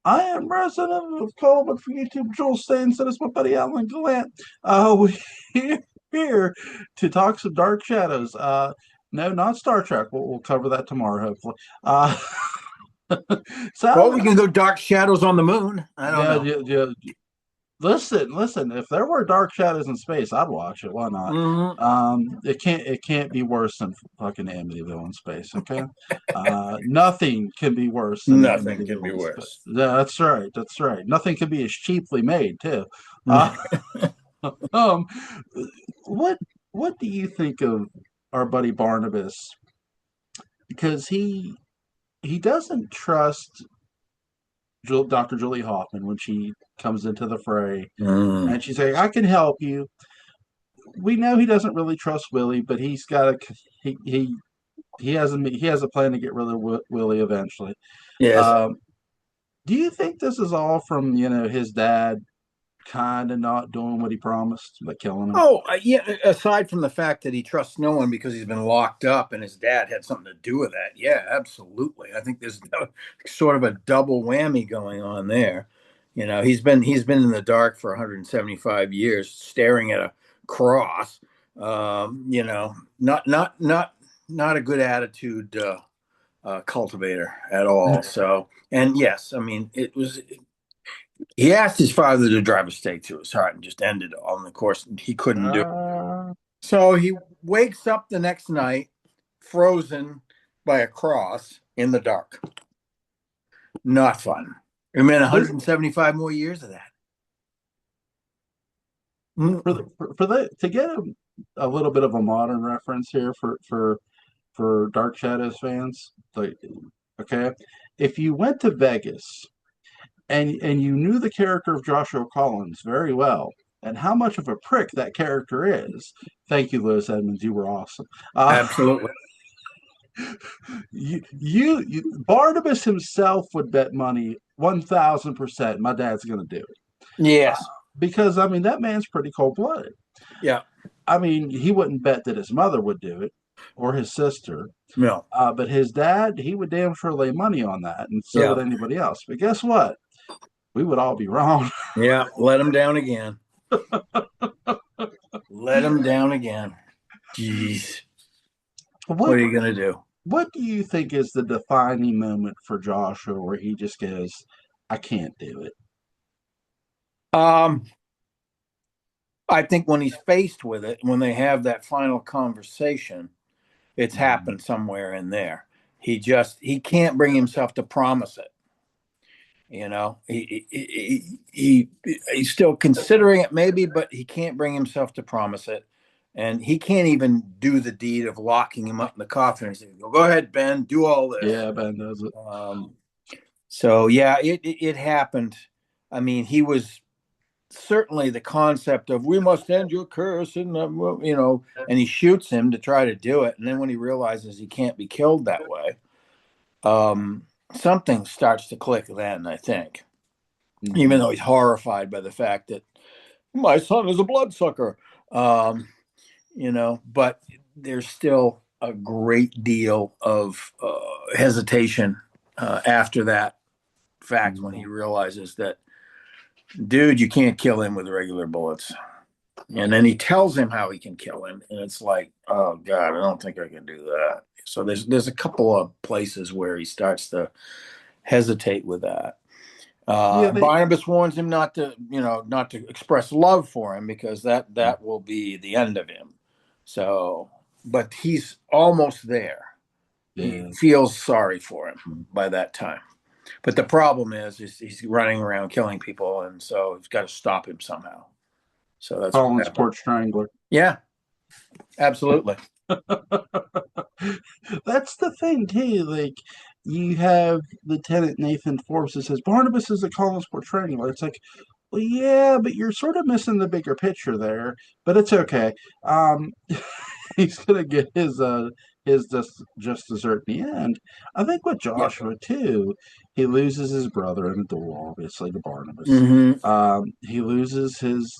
I am resident of Coleman for YouTube. Joel Staines, and it's my buddy Alan Gallant. We're here to talk some Dark Shadows. No, not Star Trek. We'll cover that tomorrow, hopefully. Uh, so, Well, we can go Dark Shadows on the Moon. I don't yeah, know. yeah, yeah. Listen. If there were Dark Shadows in space, I'd watch it. Why not? Hmm. It can't be worse than fucking Amityville in space. Okay, nothing can be worse than Nothing can be Amityville in space. worse. Yeah, that's right. That's right. Nothing can be as cheaply made too. Uh, um, what what do you think of our buddy Barnabas? Because he doesn't trust Dr. Julie Hoffman when she comes into the fray, Mm. and she's like, "I can help you." We know he doesn't really trust Willie, but he's got a he has a plan to get rid of Willie eventually. Yes. Um, do you think this is all from his dad kind of not doing what he promised, like killing him? Oh, yeah. Aside from the fact that he trusts no one because he's been locked up and his dad had something to do with that. Yeah, absolutely. I think there's sort of a double whammy going on there. He's been in the dark for 175 years, staring at a cross. Not a good attitude cultivator at all. So, and yes, I mean, he asked his father to drive a stake through his heart and just end it all. And of course, he couldn't do it. Uh, So he wakes up the next night, frozen by a cross in the dark. Not fun. I mean, this 175 more years of that. Mm. for the to get a little bit of a modern reference here for Dark Shadows fans, like, okay, if you went to Vegas and you knew the character of Joshua Collins very well and how much of a prick that character is, thank you, Lewis Edmonds, you were awesome. Uh, Absolutely. Barnabas himself would bet money 1,000% my dad's going to do it. Uh, Yes. because I mean that man's pretty cold blooded. Yeah. I mean, he wouldn't bet that his mother would do it or his sister, No. but his dad, he would damn sure lay money on that, and so would Yeah. anybody else. But guess what? We would all be wrong. Yeah. Let him down again. Let him down again. Jeez. What what are you going to do? What do you think is the defining moment for Joshua where he just goes, "I can't do it"? Um, I think when he's faced with it, when they have that final conversation, it's Mm-hmm. happened somewhere in there. He can't bring himself to promise it. He's still considering it maybe, but he can't bring himself to promise it, and he can't even do the deed of locking him up in the coffin and saying, "Go ahead, Ben, do all this." Yeah, Ben does it. Um, so yeah, it happened. I mean, he was certainly the concept of "we must end your curse," and he shoots him to try to do it, and then when he realizes he can't be killed that way, um, something starts to click then, I think, even Mm-hmm. though he's horrified by the fact that my son is a bloodsucker. Um, but there's still a great deal of hesitation after that fact when he realizes that, dude, you can't kill him with regular bullets. And then he tells him how he can kill him, and it's like, oh God, I don't think I can do that. So there's a couple of places where he starts to hesitate with that. Yeah, they. Barnabas warns him not to express love for him because that will be the end of him. So, but he's almost there. He Yeah. feels sorry for him by that time. But the problem is he's running around killing people, and so he's got to stop him somehow. So that's what Collins happened. Porch Strangler. Yeah, absolutely. That's the thing too. Like you have Lieutenant Nathan Forbes that says Barnabas is a Collins Porch Strangler. It's like, well, yeah, but you're sort of missing the bigger picture there. But it's okay. Um, he's gonna get his just dessert in the end. I think with Yeah. Joshua too, he loses his brother in the duel, obviously to Barnabas. Mm-hmm. He loses his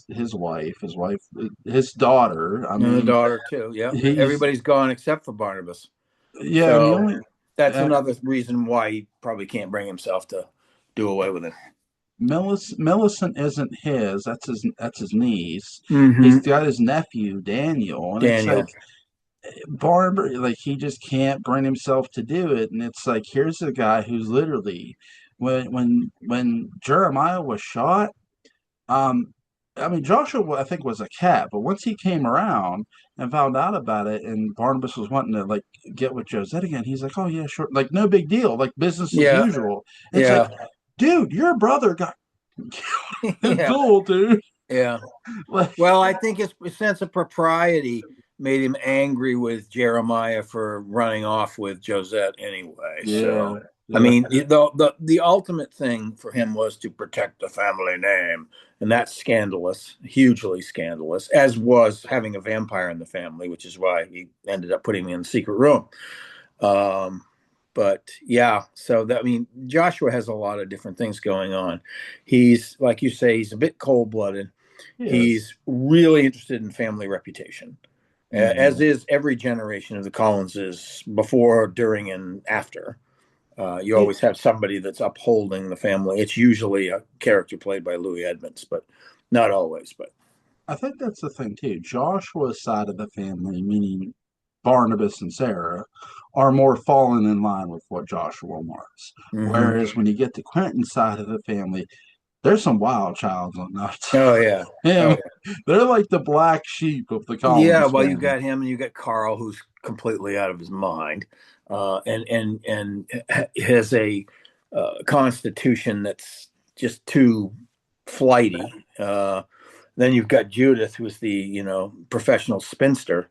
daughter. I And the mean, daughter too. Yeah. he's Everybody's gone except for Barnabas. yeah, and he So only that's uh, another reason why he probably can't bring himself to do away with it. Millicent isn't his. That's his niece. He's Mm-hmm. got his nephew Daniel, and it's like Daniel. Barber, like he just can't bring himself to do it. And it's like here's a guy who's literally when Jeremiah was shot, um, I mean Joshua I think was a cat, but once he came around and found out about it, and Barnabas was wanting to like get with Josette again, he's like, oh yeah, sure, like no big deal, like business as Yeah. usual. And it's like, Yeah. dude, your brother got Yeah. duel, dude. Yeah. Like, Well, I think his sense of propriety made him angry with Jeremiah for running off with Josette anyway. yeah, So, I yeah, mean, the ultimate thing for him was to protect the family name, and that's scandalous, hugely scandalous. As was having a vampire in the family, which is why he ended up putting me in the secret room. Um, but yeah, so that I mean, Joshua has a lot of different things going on. He's like you say, he's a bit cold blooded. yes, He's really interested in family reputation, as yeah. is every generation of the Collinses before, during, and after. You It, always have somebody that's upholding the family. It's usually a character played by Louis Edmonds, but not always. But I think that's the thing too. Joshua's side of the family, meaning Barnabas and Sarah, are more falling in line with what Joshua wants. mm-hmm. Whereas when you get to Quentin's side of the family, there's some wild childs on that. Oh yeah, oh Him, yeah. they're like the black sheep of the Yeah, Collins well, you family. got him, and you got Carl, who's completely out of his mind, and has a constitution that's just too flighty. Then you've got Judith, who's the professional spinster,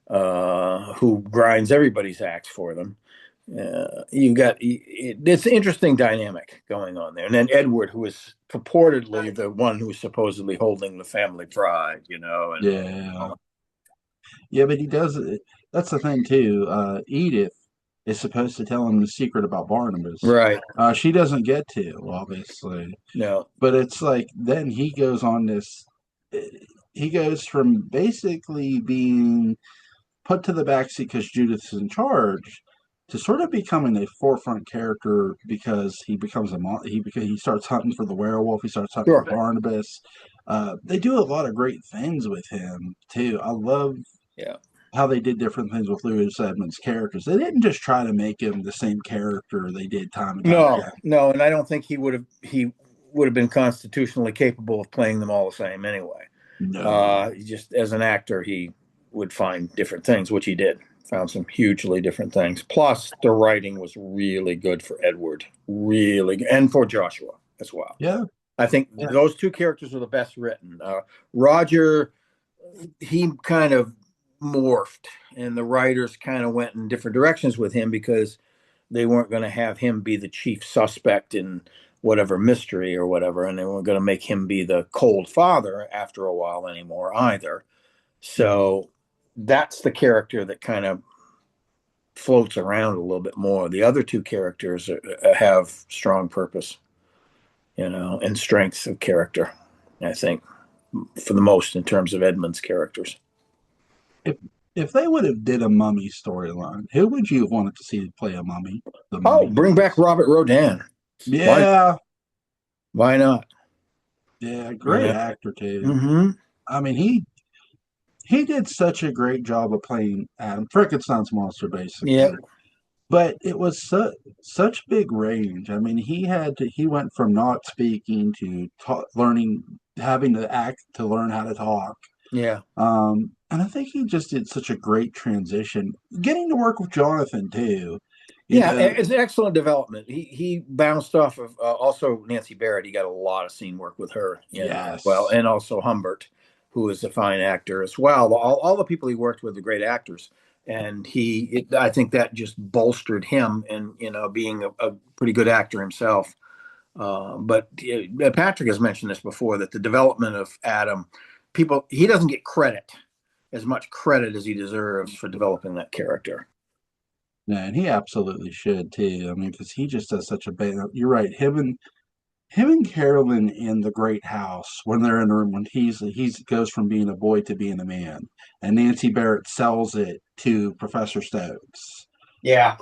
who grinds everybody's axe for them. You've got it's an interesting dynamic going on there, and then Edward, who is purportedly the one who's supposedly holding the family pride, and Yeah, yeah, but he does. That's the thing too. Edith is supposed to tell him the secret about Barnabas. right. She doesn't get to, obviously. No, But it's like then he goes on this. He goes from basically being put to the backseat because Judith's in charge to sort of becoming a forefront character because he becomes he starts hunting for the werewolf. He starts hunting for sure. Barnabas. They do a lot of great things with him too. I love Yeah. how they did different things with Louis Edmonds' characters. They didn't just try to make him the same character they did time and time No, again. no, and I don't think he would have been constitutionally capable of playing them all the same anyway. No. Just as an actor, he would find different things, which he did. Found some hugely different things. Plus, the writing was really good for Edward, really, and for Joshua as well. Yeah. I think Yeah. those two characters were the best written. Roger, he kind of morphed, and the writers kind of went in different directions with him because they weren't going to have him be the chief suspect in whatever mystery or whatever, and they weren't going to make him be the cold father after a while anymore either. So that's the character that kind of floats around a little bit more. The other two characters have strong purpose, and strengths of character, I think, for the most in terms of Edmund's characters. If if they would have did a mummy storyline, who would you have wanted to see play a mummy? The Oh, mummy bring back case. Robert Rodin. Why? Yeah, Why not? yeah, You great know. actor too. Mm-hmm. I mean, he did such a great job of playing Adam Frankenstein's monster, Yeah. basically. But it was such big range. I mean, he went from not speaking to learning, having to act to learn how to talk. Yeah. And I think he just did such a great transition. Getting to work with Jonathan too, you Yeah, know, it's an excellent development. He bounced off of also Nancy Barrett. He got a lot of scene work with her, well, yes. and also Humbert, who is a fine actor as well. All the people he worked with are great actors, and I think that just bolstered him and being a pretty good actor himself. But Patrick has mentioned this before that the development of Adam, he doesn't get as much credit as he deserves for developing that character. Yeah, and he absolutely should too. I mean, because he just does such a bad. You're right. Him and Carolyn in the Great House when they're in the room when he's goes from being a boy to being a man, and Nancy Barrett sells it to Professor Stokes. Yeah.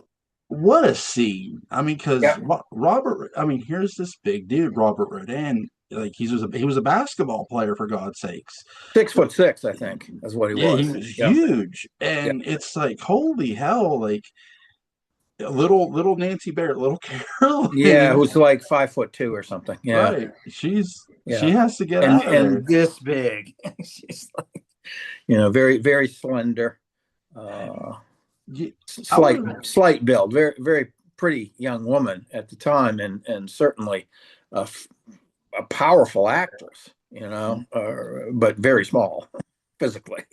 what a scene! I mean, because Yeah, Robert, I mean, here's this big dude, Robert Rodin. Like he was a basketball player for God's sakes. 6'6", I think, is what he Yeah, he was. was Yeah, huge, yeah, and it's like holy hell, like little Nancy Barrett, little yeah. It Carolyn, was like 5'2" or something. Yeah, right? She yeah, has to get and out of there. and this big. She's like, very very slender, uh, I slight build, very very pretty young woman at the time, and certainly a, a powerful actress. But very small physically.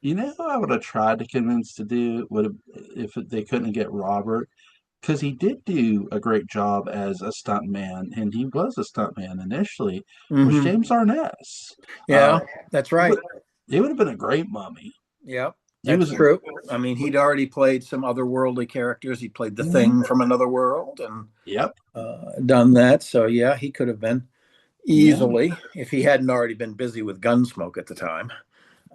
you know who I would have tried to convince to do would have if they couldn't get Robert because he did do a great job as a stuntman, and he was a stuntman initially. Was Hmm. James Arness? Uh, Yeah, that's he right. would he would have been a great mummy. Yep, He that's was. true. I mean, he'd already played some otherworldly characters. He played the Mhm. Thing from another world and Yep. done that. So yeah, he could have been Yeah. easily if he hadn't already been busy with Gunsmoke at the time,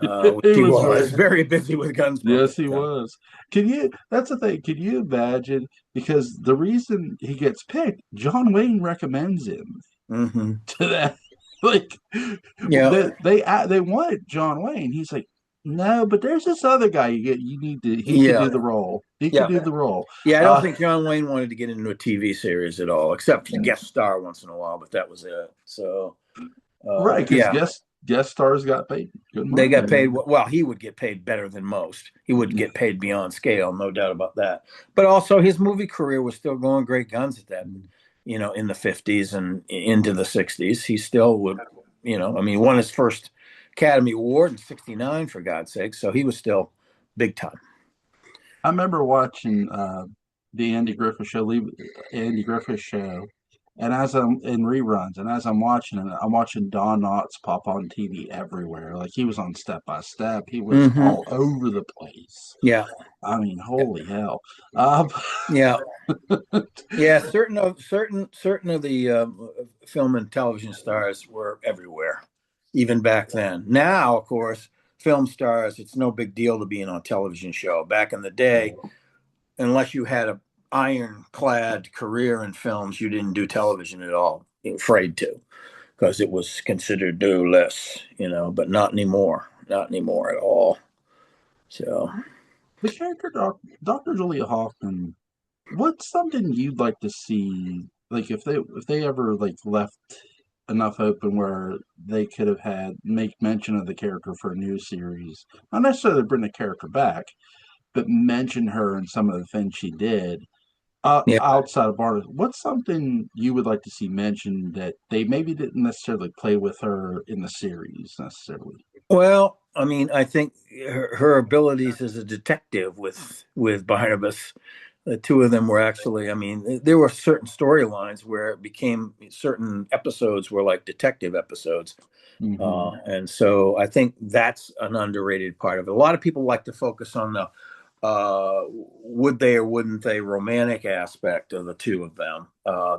which He he was very. was very busy with Gunsmoke Yes, at he the time. was. Can you? That's the thing. Can you imagine? Because the reason he gets picked, John Wayne recommends him Hmm. to that. Like Yeah, they wanted John Wayne. He's like, no, but there's this other guy you need to. He could yeah, do the role. He could yeah, do the role. yeah. I don't Uh, think John Wayne wanted to get into a TV series at all, except to guest star once in a while, but that was it. So right, because yeah, guest stars got paid good they money. got paid well. He would get paid better than most. He would get paid beyond scale, no doubt about that. But also, his movie career was still going great guns at that. In the 50s and into the 60s, he still would. I mean, won his first Academy Award in '69 for God's sake. So he was still big time. I remember watching the Andy Griffith show, and as I'm in reruns, and as I'm watching it, I'm watching Don Knotts pop on TV everywhere. Like he was on Step by Step, he was Hmm. all over the place. Yeah, I mean, holy hell! Uh, yeah, yeah. Certain of the film and television stars were everywhere, even back then. Now, of course, film stars, it's no big deal to be in a television show. Back in the day, unless you had a ironclad career in films, you didn't do television at all. You're afraid to, because it was considered do less, but not anymore. Not anymore at all. So, the character Dr. Julia Hoffman. What's something you'd like to see? Like if they ever like left enough open where they could have had make mention of the character for a new series, not necessarily bring the character back, but mention her and some of the things she did yeah. outside of Barnes. What's something you would like to see mentioned that they maybe didn't necessarily play with her in the series necessarily? Well, I mean, I think her abilities as a detective with Barnabas, the two of them were actually. I mean, there were certain storylines where it became certain episodes were like detective episodes. Hmm. And so I think that's an underrated part of it. A lot of people like to focus on the would they or wouldn't they romantic aspect of the two of them.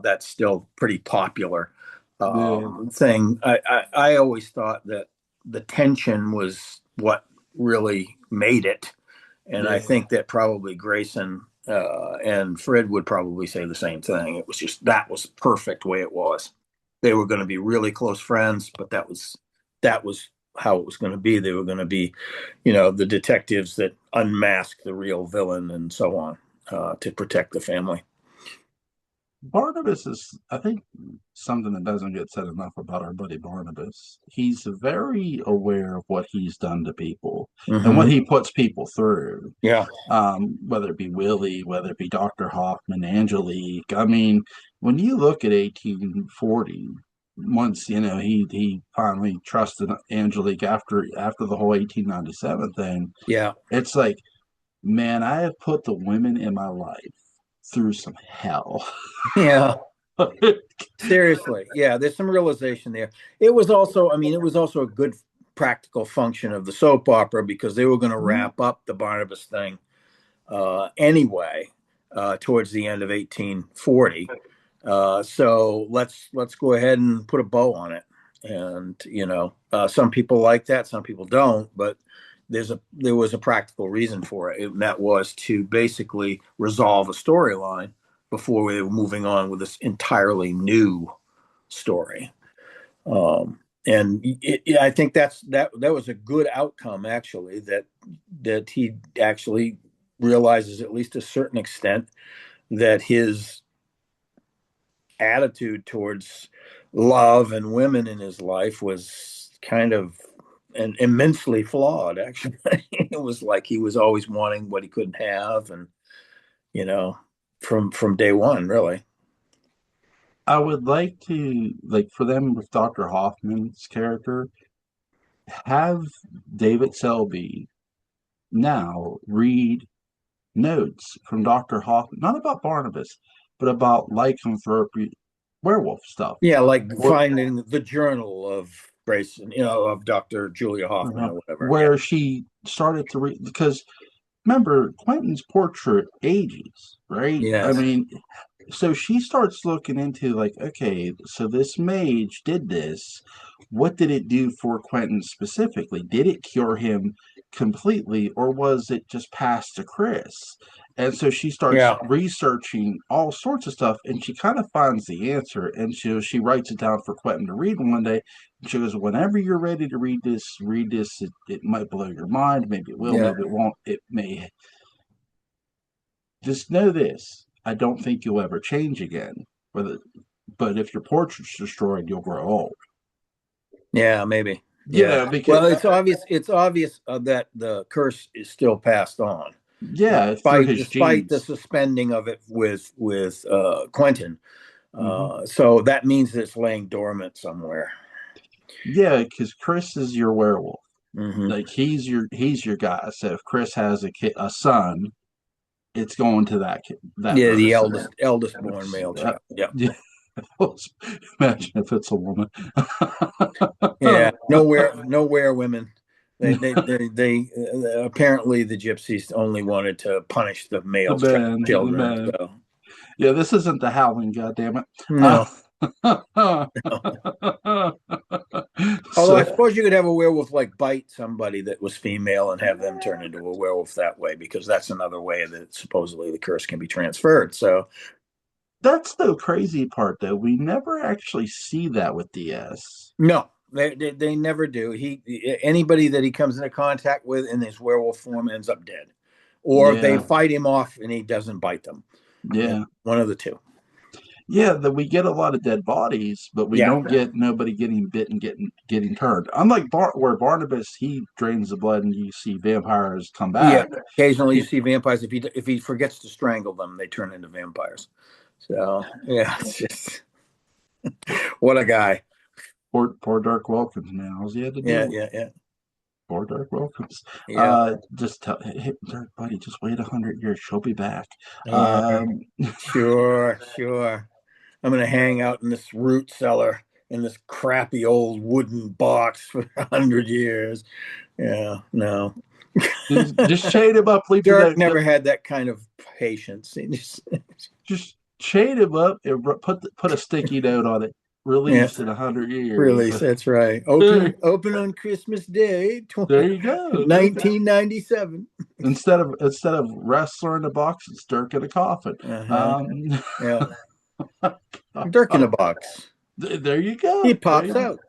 That's still pretty popular Yeah, thing. I always thought that the tension was what really made it. And I yeah. think that probably Grayson and Fred would probably say the same thing. It was just that was perfect way it was. They were going to be really close friends, but that was how it was going to be. They were going to be, the detectives that unmask the real villain and so on to protect the family. Barnabas is, I think, something that doesn't get said enough about our buddy Barnabas. He's very aware of what he's done to people and what Hmm. he puts people through, Yeah, whether it be Willie, whether it be Dr. Hoffman, Angelique. I mean, when you look at 1840, once he finally trusted Angelique after the whole 1897 thing, yeah, it's like, man, I have put the women in my life through some hell. yeah. Seriously, yeah. There's some realization there. It was also, I mean, it was also a good practical function of the soap opera because they were going to wrap up the Barnabas thing anyway towards the end of 1840. So let's go ahead and put a bow on it. And some people like that, some people don't. But there was a practical reason for it, and that was to basically resolve a storyline before we were moving on with this entirely new story. And I think that was a good outcome, actually, that he actually realizes, at least to a certain extent, that his attitude towards love and women in his life was kind of and immensely flawed. Actually, it was like he was always wanting what he couldn't have, and you know, from day one, really. I would like to, like, for them with Dr. Hoffman's character, have David Selby now read notes from Dr. Hoffman, not about Barnabas, but about lycanthropy, werewolf stuff. Yeah, like Where, finding the journal of Grayson, of Dr. Julia Hoffman uh, or whatever. Yeah, where she started to read, because remember, Quentin's portrait ages, right? I yes, mean, so she starts looking into, like, okay, so this mage did this. What did it do for Quentin specifically? Did it cure him completely, or was it just passed to Chris? And so she starts yeah, researching all sorts of stuff, and she kind of finds the answer, and she writes it down for Quentin to read one day. She goes, "Whenever you're ready to read this, read this. It might blow your mind. Maybe it will. yeah, Maybe it won't. It may. Just know this: I don't think you'll ever change again. Whether, but if your portrait's destroyed, you'll grow old. yeah, maybe, You yeah. know, because Well, it's obvious. It's obvious that the curse is still passed on, yeah, through despite his despite the genes. suspending of it with Quentin. Hmm. So that means that it's laying dormant somewhere. Yeah, because Chris is your werewolf. Hmm. Like he's your guy. So if Chris has a son, it's going to that Yeah, the person. eldest born male child. Yeah. Yeah. Imagine if it's a woman. Yeah, nowhere women. Apparently the gypsies only wanted to punish the The male man, the children. man. So Yeah, this isn't the Howling, goddammit. no. Although I So suppose you could have a werewolf like bite somebody that was female and have them turn into a werewolf that way, because that's another way that supposedly the curse can be transferred. So that's the crazy part, though. We never actually see that with DS. no, they never do. Anybody that he comes into contact with in his werewolf form ends up dead, or they Yeah, fight him off and he doesn't bite them. yeah, One of the two. yeah. That we get a lot of dead bodies, but we Yeah, don't get nobody getting bitten, getting turned. Unlike where Barnabas, he drains the blood, and you see vampires come yeah. back. Occasionally you He, see vampires. If he forgets to strangle them, they turn into vampires. So yeah, it's just what a guy. poor Dark Wilkins, man. All he had to Yeah, do. yeah, yeah, Poor Dark Wilkins. yeah, Just tell, hey, Dark buddy, just wait 100 years. She'll be back. yeah. Um, Sure, sure. I'm gonna hang out in this root cellar in this crappy old wooden box for 100 years. Yeah, no. just chain him up, leave the Dirk note. never had that kind of patience. Just chain him up and put a sticky note on it. Yeah, Released in 100 years. release. That's right. There, Open on Christmas Day, there you go. There you go. 1997. Instead of wrestler in a box, it's Dirk in a coffin. Uh-huh. Um, Yeah. Dirk in a box. there you He go. pops out.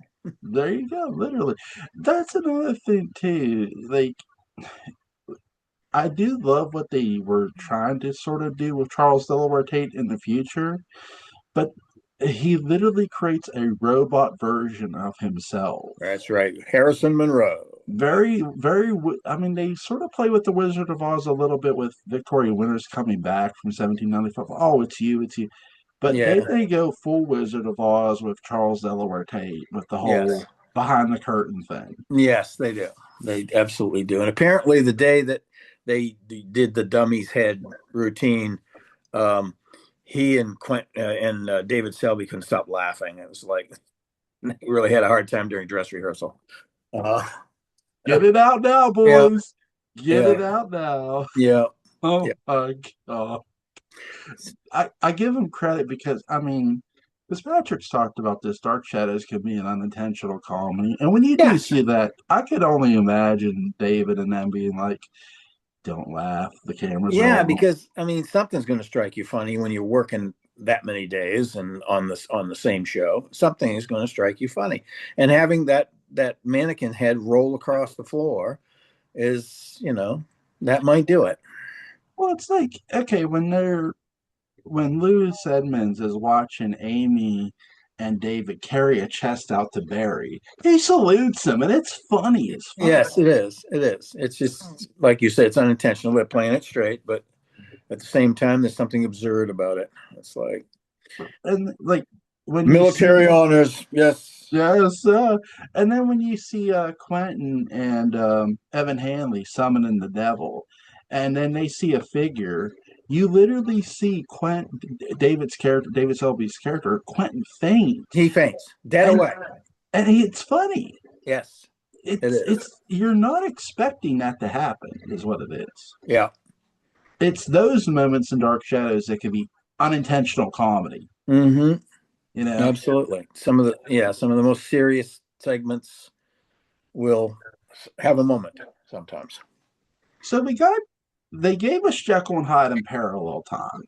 There you go. Literally, that's another thing too. Like, I do love what they were trying to sort of do with Charles Delaware Tate in the future, but he literally creates a robot version of himself. That's right. Harrison Monroe. Very, very. I mean, they sort of play with the Wizard of Oz a little bit with Victoria Winters coming back from 1795. Oh, it's you, it's you. But Yeah. they go full Wizard of Oz with Charles Delaware Tate with the whole Yes. behind the curtain thing. Yes, they do. They absolutely do. And apparently, the day that they did the dummy's head routine, um, he and David Selby couldn't stop laughing. It was like he really had a hard time during dress rehearsal. Uh, Get it out now, yeah, boys. Get yeah, it out now. yeah, Oh yeah. my god. I give him credit because I mean Because Patrick's talked about this. Dark Shadows can be an unintentional comedy, and when you do Yes. see that, I could only imagine David and them being like, "Don't laugh. The cameras are Yeah, all." because I mean, something's going to strike you funny when you're working that many days and on the same show. Something is going to strike you funny, and having that mannequin head roll across the floor is, that might do it. Well, it's like, okay, when Louis Edmonds is watching Amy and David carry a chest out to Barry, he salutes him, and it's funny as fuck. Yes, it is. It is. It's just like you said, it's unintentional. They're playing it straight, but at the same time, there's something absurd about it. It's like And like when you see, military honors. Yes. yes, and then when you see Quentin and Evan Hanley summoning the devil, and then they see a figure, you literally see David's character, David Selby's character, Quentin faint, He faints dead and away. it's funny. Yes, it is. It's you're not expecting that to happen, is what it is. Yeah. It's those moments in Dark Shadows that can be unintentional comedy, Mm-hmm. you know. Absolutely. Some of the most serious segments will have a moment sometimes. So they gave us Jekyll and Hyde in parallel time.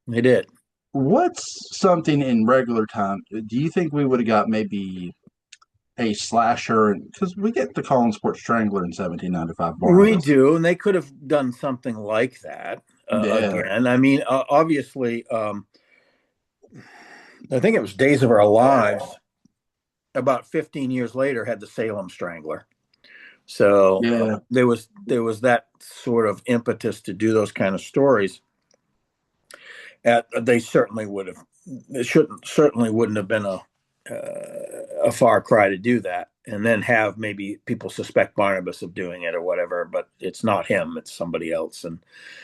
They did. What's something in regular time? Do you think we would have got maybe a slasher? Because we get the Colin Sport Strangler in 1795 We Barnabas. do, and they could have done something like that Yeah, again. I mean, obviously, I think it was Days of Our Lives. About 15 years later, had the Salem Strangler. So yeah. there was that sort of impetus to do those kind of stories. They certainly would have. It shouldn't certainly wouldn't have been a far cry to do that, and then have maybe people suspect Barnabas of doing it or whatever, but it's not him; it's somebody else, and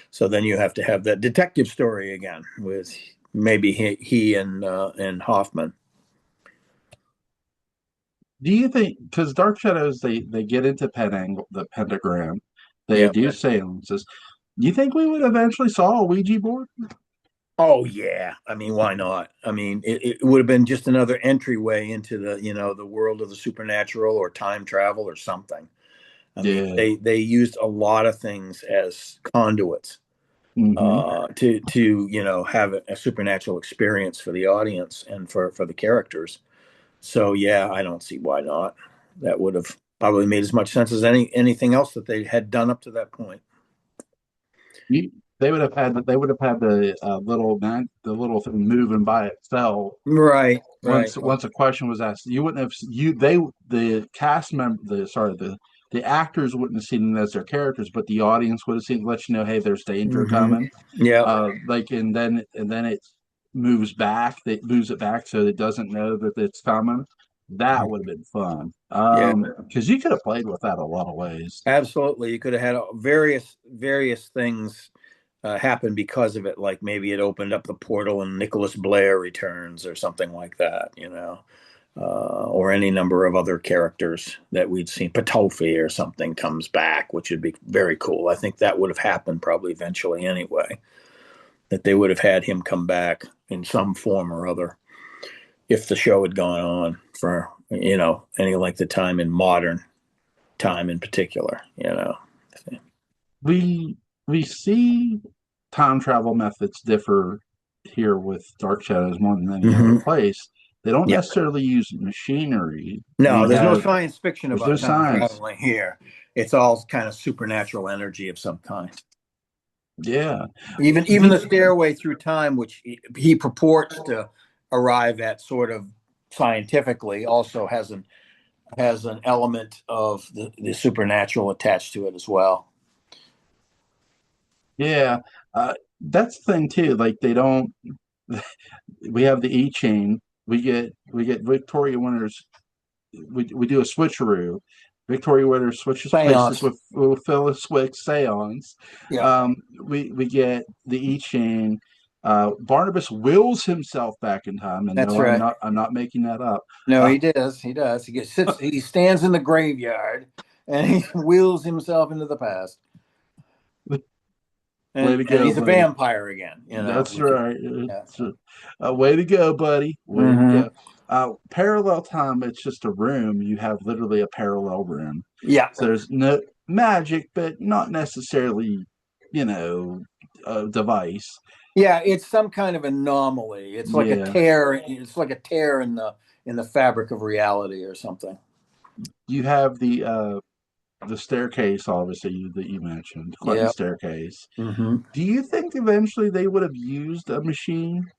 so then you have to have that detective story again with maybe he and Hoffman. Do you think because Dark Shadows they get into the pentagram, they Yeah. do seances. Do you think we would eventually saw a Ouija board? Oh yeah. I mean, why not? I mean, it would have been just another entryway into the world of the supernatural or time travel or something. I mean, Yeah. they used a lot of things as conduits Hmm. to have a supernatural experience for the audience and for the characters. So yeah, I don't see why not. That would have probably made as much sense as anything else that they had done up to that point. You, they would have had the little man the little thing moving by itself. Right, right. Once a question was asked, you wouldn't have you they the cast member the sorry the actors wouldn't have seen it as their characters, but the audience would have seen let you know, hey, there's danger Hmm. coming. Yeah, Like and then it moves back. It moves it back so it doesn't know that it's coming. That would have been fun. yeah. Because you could have played with that a lot of ways. Absolutely. You could have had various things happen because of it, like maybe it opened up the portal and Nicholas Blair returns or something like that, or any number of other characters that we'd seen. Patofi or something comes back, which would be very cool. I think that would have happened probably eventually anyway, that they would have had him come back in some form or other if the show had gone on for, any length of time in modern time in particular. We we see time travel methods differ here with Dark Shadows more than any other Mm-hmm. place. They don't Yeah. necessarily use machinery. No, We there's no have science fiction there's no about time science. traveling here. It's all kind of supernatural energy of some kind. Yeah. Even You, the stairway through time, which he purports to arrive at sort of scientifically, also has an element of the supernatural attached to it as well. yeah. That's the thing too. Like they don't. We have the E chain. We get Victoria Winters. We do a switcheroo. Victoria Winters switches places Seance. with Phyllis Wick's seance. Yeah, We get the E chain. Barnabas wills himself back in time, and that's no, right. I'm not making that up. No, Uh, he does. He does. He stands in the graveyard and he wheels himself into the past. Way to and go, he's a buddy. vampire again, That's which is right. yeah. It's way to go, buddy. Way to Hmm. go. Parallel time, it's just a room. You have literally a parallel room. Yeah. So there's no magic, but not necessarily, you know, a device. Yeah, it's some kind of anomaly. It's like a Yeah. tear. It's like a tear in the fabric of reality or something. You have the staircase, obviously, that you mentioned, Yeah. Clinton staircase. Hmm. Do you think eventually they would have used a machine?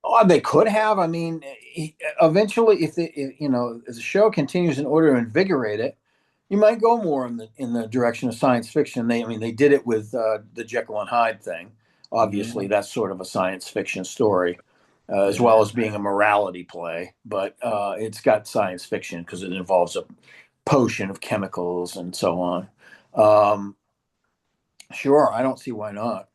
Oh, they could have. I mean, eventually, if the show continues in order to invigorate it, you might go more in the direction of science fiction. I mean, they did it with the Jekyll and Hyde thing. Yeah, Obviously, that's sort of a science fiction story, as yeah. well as being a morality play. But it's got science fiction because it involves a potion of chemicals and so on. Um, sure, I don't see why not.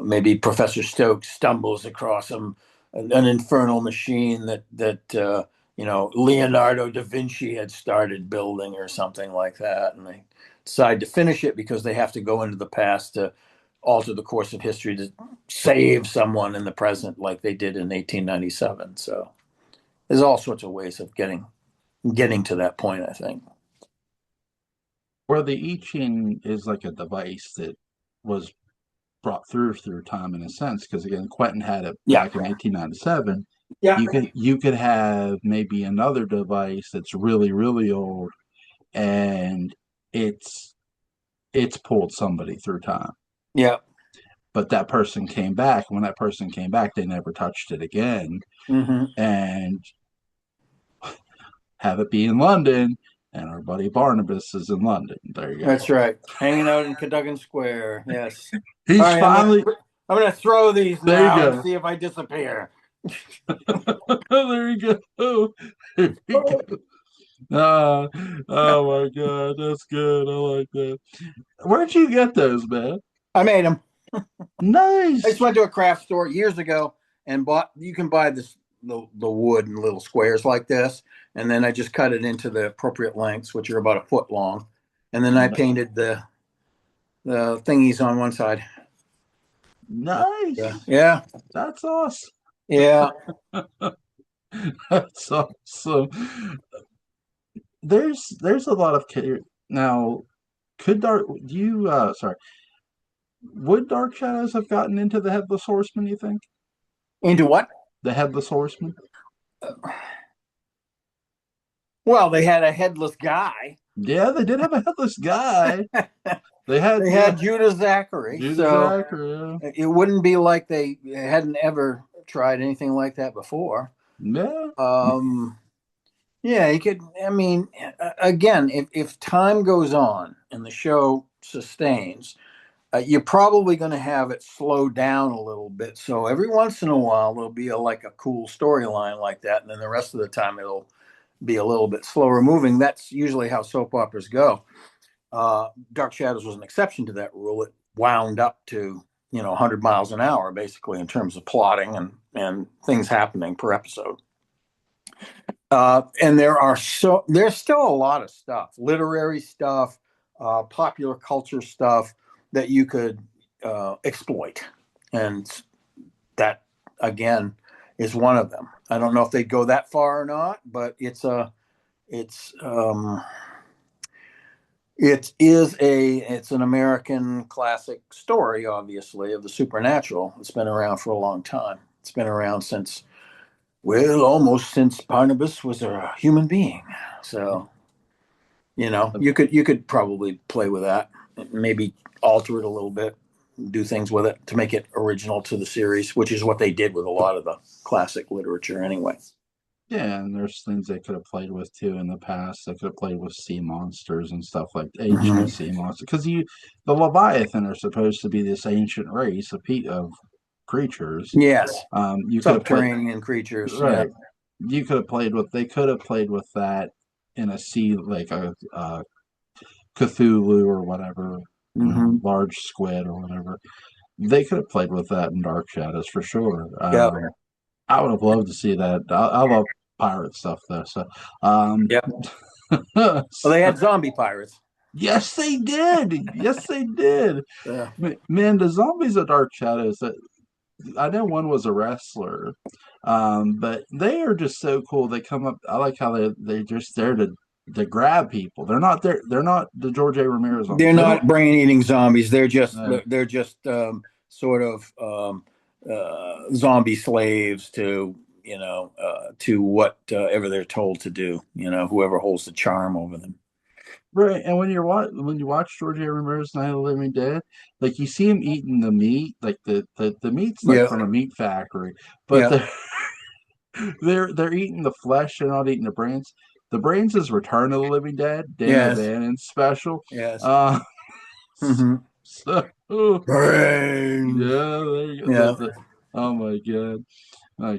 Maybe Professor Stokes stumbles across an infernal machine that Leonardo da Vinci had started building or something like that, and they decide to finish it because they have to go into the past to alter the course of history to save someone in the present, like they did in 1897. So there's all sorts of ways of getting to that point, I think. Where the I Ching is like a device that was brought through time in a sense, because again, Quentin had it Yeah. back in 1897. Yeah. You could have maybe another device that's really really old, and it's it's pulled somebody through time. Yeah. But that person came back. When that person came back, they never touched it again, Hmm. and have it be in London, and our buddy Barnabas is in London. There you go. That's right. Hanging out in Cadogan Square. Yes. All He's right, finally I'm gonna throw these there. You now and go. see if I disappear. There you go. There you go. Uh, oh my god, that's good. I like that. Where'd you get those, man? I made them. I just Nice. went to a craft store years ago and bought. You can buy the wood in little squares like this, and then I just cut it into the appropriate lengths, which are about a foot long, and then I painted the thingies on one side. Yeah, Nice. yeah, That's awesome. yeah. That's awesome. There's a lot of now. Could Dark you sorry, would Dark Shadows have gotten into the Headless Horseman, you think? Into what? The Headless Horseman? Well, they had a headless guy. Yeah, they did have a headless guy. They had, They yeah, had Judah Zachary, Judas so Acker, it wouldn't be like they hadn't ever tried anything like that before. yeah. Um, yeah, he could. I mean, again, if time goes on and the show sustains, you're probably going to have it slow down a little bit. So every once in a while, there'll be like a cool storyline like that, and then the rest of the time it'll be a little bit slower moving. That's usually how soap operas go. Dark Shadows was an exception to that rule. It wound up to 100 miles an hour basically in terms of plotting and things happening per episode. And there's still a lot of stuff, literary stuff, popular culture stuff that you could exploit, and that again is one of them. I don't know if they'd go that far or not, but it's it's an American classic story, obviously, of the supernatural. It's been around for a long time. It's been around since, well, almost since Barnabas was a human being. So, you could probably play with that, maybe alter it a little bit, do things with it to make it original to the series, which is what they did with a lot of the classic literature anyway. Yeah, and there's things they could have played with too in the past. They could have played with sea monsters and stuff like Hmm. ancient sea monsters. Because the Leviathan are supposed to be this ancient race of creatures. Yes, You could have played subterranean creatures. Yeah. right. You could have played with. They could have played with that in a sea like a Cthulhu or whatever, Hmm. large squid or whatever. They could have played with that in Dark Shadows for sure. Yeah. I would have loved to see that. I love pirate stuff though. So, um, Yeah. Well, they had zombie pirates. Yes, they did. Yes, they did. Yeah. Man, the zombies of Dark Shadows. I know one was a wrestler, but they are just so cool. They come up. I like how they just there to grab people. They're not there. They're not the George A. Romero They're zombies. They don't. not brain eating zombies. Uh, They're just sort of zombie slaves to to whatever they're told to do. Whoever holds the charm over them. right. And when you watch George A. Romero's Night of the Living Dead, like you see him eating the meat, like the meat's like Yeah, from a meat factory, but yeah, they're eating the flesh. They're not eating the brains. The brains is Return of the Living Dead, Dan yes, O'Bannon's special. yes. Uh, Hmm. so Brains. yeah, there you go. Yeah, Oh my god,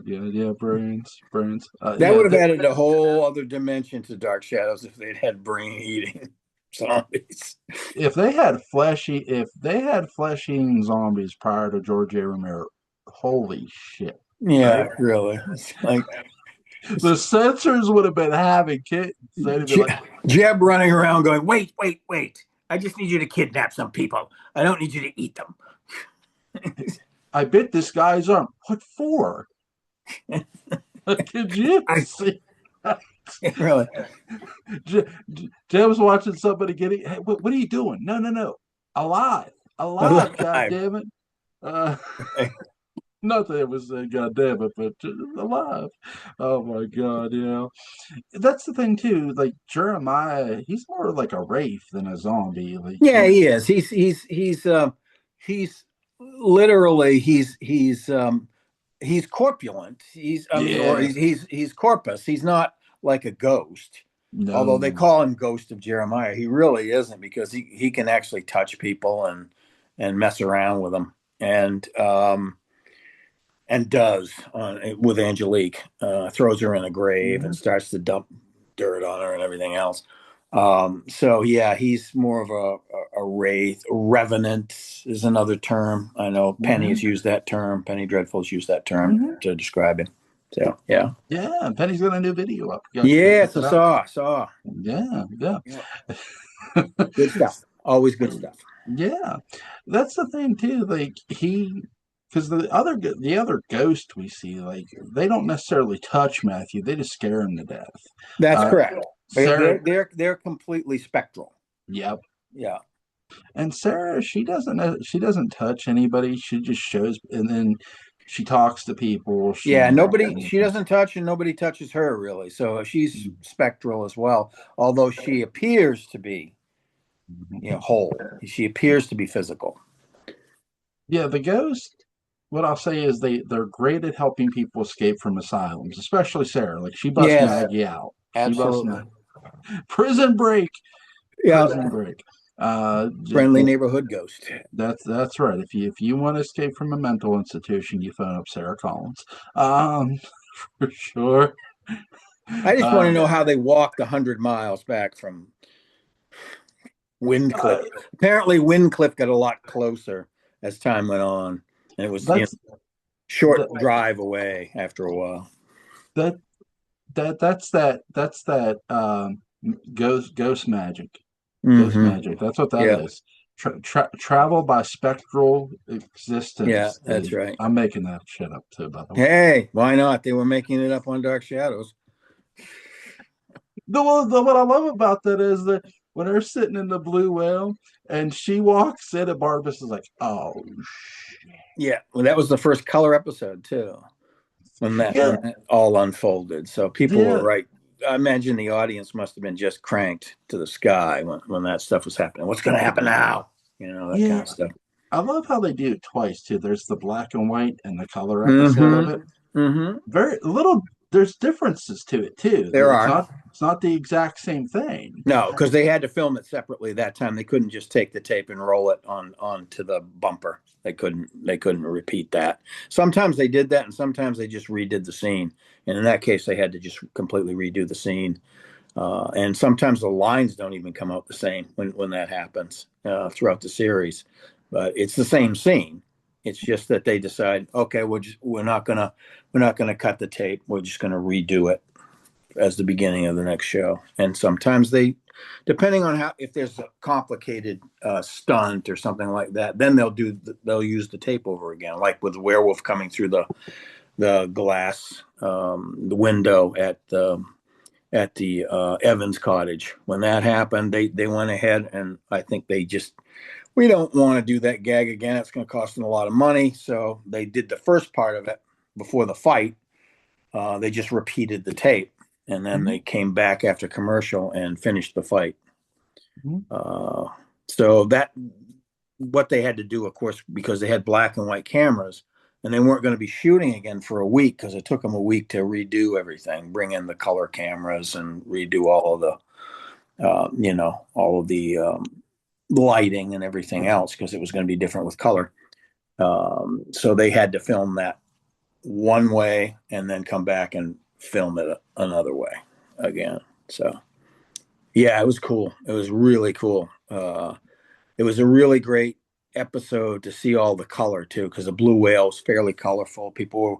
yeah, brains. that Yeah, would have added a whole other dimension to Dark Shadows if they'd had brain eating zombies. if they had flesh eating zombies prior to George A. Romero, holy shit, Yeah, right? really. It's like The censors would have been having kids. They'd have been Je- like, Jeb running around going, wait, wait, wait. I just need you to kidnap some people. I don't need you to eat them. I bit this guy's arm. What for? Could you I see? really Jim was watching somebody getting. Hey, what are you doing? No, no, no. Alive, alive. God alive. damn it. Uh, not that it was God damn it, but alive. Oh my God, that's the thing too. Like Jeremiah, he's more like a wraith than a zombie. Like Yeah, he is. He's literally he's corpulent. I mean, or yeah, he's corpus. He's not like a ghost. Although they no, call him Ghost of Jeremiah, he really isn't because he can actually touch people and mess around with them and does with Angelique, throws her in a grave and mhm, starts to dump dirt on her and everything else. So yeah, he's more of a wraith. Revenant is another term. I know Penny mhm, has used that term. Penny Dreadful's used that term mhm. to describe him. So yeah, Yeah. Penny's got a new video up. You guys go yeah. check So it out. saw. Yeah, yeah. Yeah, good stuff. Always good stuff. Yeah, that's the thing too. Like because the other ghost we see, like they don't necessarily touch Matthew; they just scare him to death. That's Uh, correct. Sarah, They're completely spectral. yep, Yeah. and Sarah, she doesn't touch anybody. She just shows, and then she talks to people. Yeah, She, nobody, she doesn't touch and nobody touches her really. So she's spectral as well, although she appears to be, whole. She appears to be physical. yeah, the ghost. What I'll say is they're great at helping people escape from asylums, especially Sarah. Like she busts Yes, Maggie out. She busts absolutely. Maggie. Prison break. Yeah, Prison break. Uh, friendly neighborhood ghost. that's right. If you want to escape from a mental institution, you phone up Sarah Collins. Um, for sure. I just want to Uh, know how they walked 100 miles back from uh, Windcliff. Apparently, Windcliff got a lot closer as time went on, and it was that's short that drive away after a while. that that's that ghost magic. Ghost Hmm. magic. That's what that Yeah, is. Travel by spectral yeah, existence. that's right. I'm making that shit up too, by the way. Hey, why not? They were making it up on Dark Shadows. What I love about that is that when they're sitting in the blue whale and she walks in, and Barbas is like, "Oh shit!" Yeah, well, that was the first color episode too, Yeah, when that all unfolded. So people were yeah, right. I imagine the audience must have been just cranked to the sky when that stuff was happening. What's going to happen now? That kind yeah. of stuff. I love how they do it twice too. There's the black and white and the color episode of Mm-hmm. it. Mm-hmm. Very little. There's differences to it too. There are. It's not the exact same thing. No, because they had to film it separately that time. They couldn't just take the tape and roll it onto the bumper. They couldn't repeat that. Sometimes they did that, and sometimes they just redid the scene. And in that case, they had to just completely redo the scene. And sometimes the lines don't even come out the same when that happens throughout the series. But it's the same scene. It's just that they decide, okay, we're not gonna cut the tape. We're just gonna redo it as the beginning of the next show. And sometimes depending on how, if there's a complicated stunt or something like that, then they'll use the tape over again, like with the werewolf coming through the glass, the window at the Evans cottage. When that happened, they went ahead, and I think they just, we don't want to do that gag again. It's going to cost them a lot of money. So they did the first part of it before the fight. They just repeated the tape, and then Mhm. they came back after commercial and finished the fight. Mhm. So that, what they had to do, of course, because they had black and white cameras, and they weren't going to be shooting again for a week because it took them a week to redo everything, bring in the color cameras and redo all of the, all of the lighting and everything else because it was going to be different with color. So they had to film that one way and then come back and film it another way again. So yeah, it was cool. It was really cool. It was a really great episode to see all the color too, because the blue whale is fairly colorful. People were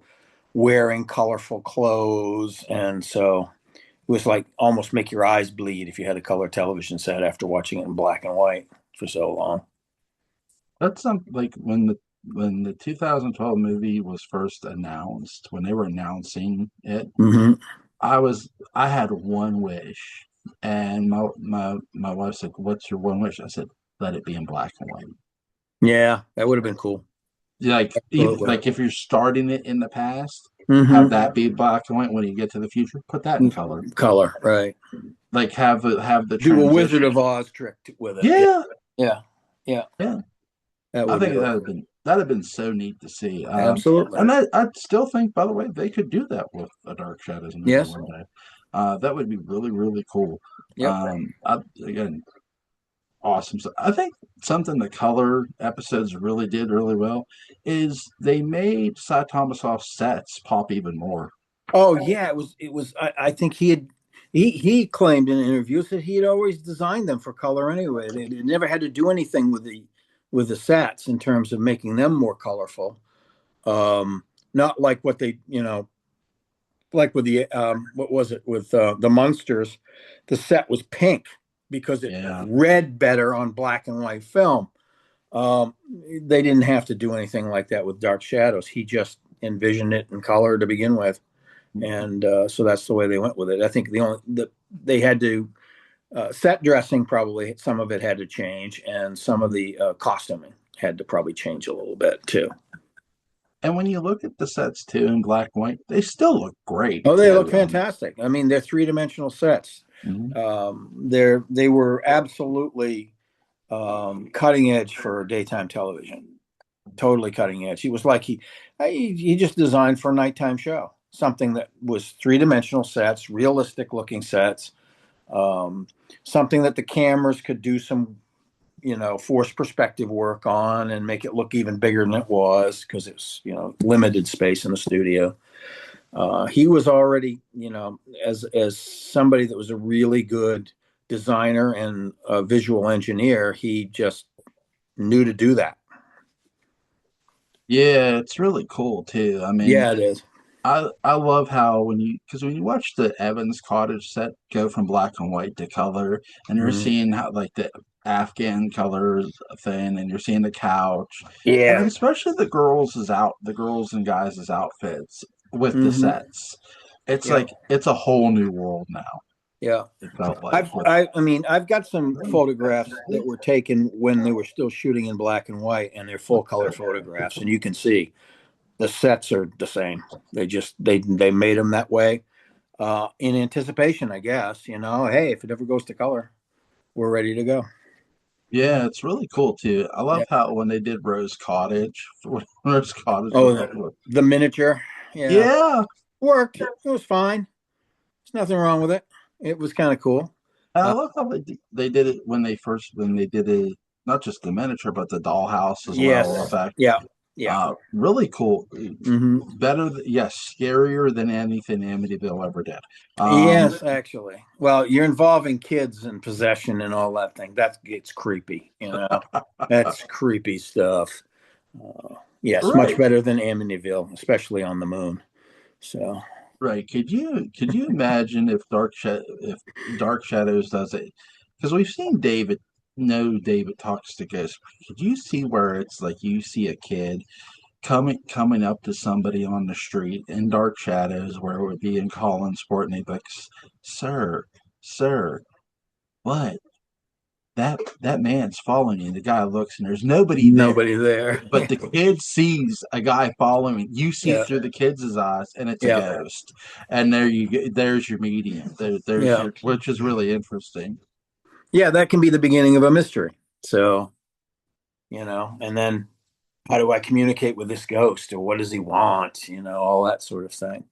wearing colorful clothes, and so it was like almost make your eyes bleed if you had a color television set after watching it in black and white for so long. That's something like when the 2012 movie was first announced, when they were announcing it, Mm-hmm. I had one wish, and my wife said, "What's your one wish?" I said, "Let it be in black and white." Yeah, that would have been cool. Like even Absolutely. like if you're starting it in the past, have Mm-hmm. that be black and white. When you get to the future, put that in color. Color, right? Like have the Do a Wizard transition. of Oz trick with it. Yeah, Yeah, yeah, yeah. yeah. That I would be think that'd have been so neat to see. absolutely. And I still think, by the way, they could do that with a Dark Shadows movie Yes. one day. That would be really really cool. Yep. Again, awesome. So I think something the color episodes really did really well is they made Cy Thomasoff's sets pop even more. Oh yeah, it was. I think he claimed in interviews that he had always designed them for color anyway. They never had to do anything with the sets in terms of making them more colorful. Not like what they, like with the what was it with the monsters, the set was pink because it Yeah. read better on black and white film. Um, they didn't have to do anything like that with Dark Shadows. He just envisioned it in color to begin with, and so that's the way they went with it. I think they had to set dressing, probably some of it had to change, and some of the costuming had to probably change a little bit too. And when you look at the sets too in black and white, they still look great Oh, they look too. fantastic. I mean, they're three-dimensional sets. Mhm. They were absolutely cutting edge for daytime television. Totally cutting edge. He was like he just designed for a nighttime show, something that was three-dimensional sets, realistic looking sets, um, something that the cameras could do some forced perspective work on and make it look even bigger than it was because it's limited space in the studio. He was already, as somebody that was a really good designer and a visual engineer, he just knew to do that. Yeah, it's really cool too. I mean, Yeah, it is. I love how because when you watch the Evans Cottage set go from black and white to color, and you're Mhm. seeing how like the Afghan colors thing, and you're seeing the couch, and Yeah. especially the girls and guys' outfits with the Hmm. sets. It's Yeah. like it's a whole new world now. Yeah. It felt like I've with I mean I've got some photographs that were taken when they were still shooting in black and white, and they're full color photographs, and you can see the sets are the same. They made them that way in anticipation, I guess. Hey, if it ever goes to color, we're ready to go. yeah, it's really cool too. I love Yeah. how when they did Rose Cottage, Rose Cottage Oh, looked like the miniature. Yeah, yeah. worked. It was fine. There's nothing wrong with it. It was kind of cool. And I Uh, love how they did it when they did it, not just the miniature, but the dollhouse as well. yes. Effect, Yeah. Yeah. really cool. Hmm. Yes, scarier than anything Amityville ever did. Um, Yes, actually. Well, you're involving kids in possession and all that thing. That gets creepy. That's creepy stuff. Yes, much right, better than Amityville, especially on the moon. So, right. Could you imagine if Dark Shadows does it? because we've seen David. No, David talks to ghosts. Could you see where it's like you see a kid coming up to somebody on the street in Dark Shadows, where it would be in Collinsport, and they'd be like, "Sir, sir, what? That man's following you." The guy looks, and there's nobody there, Nobody there. but the kid sees a guy following. You see it Yeah. through the kid's eyes, and it's a Yeah. ghost. And there you go. There's your medium. There's Yeah. your, which is really interesting. Yeah. That can be the beginning of a mystery. So, and then how do I communicate with this ghost, or what does he want? All that sort of thing.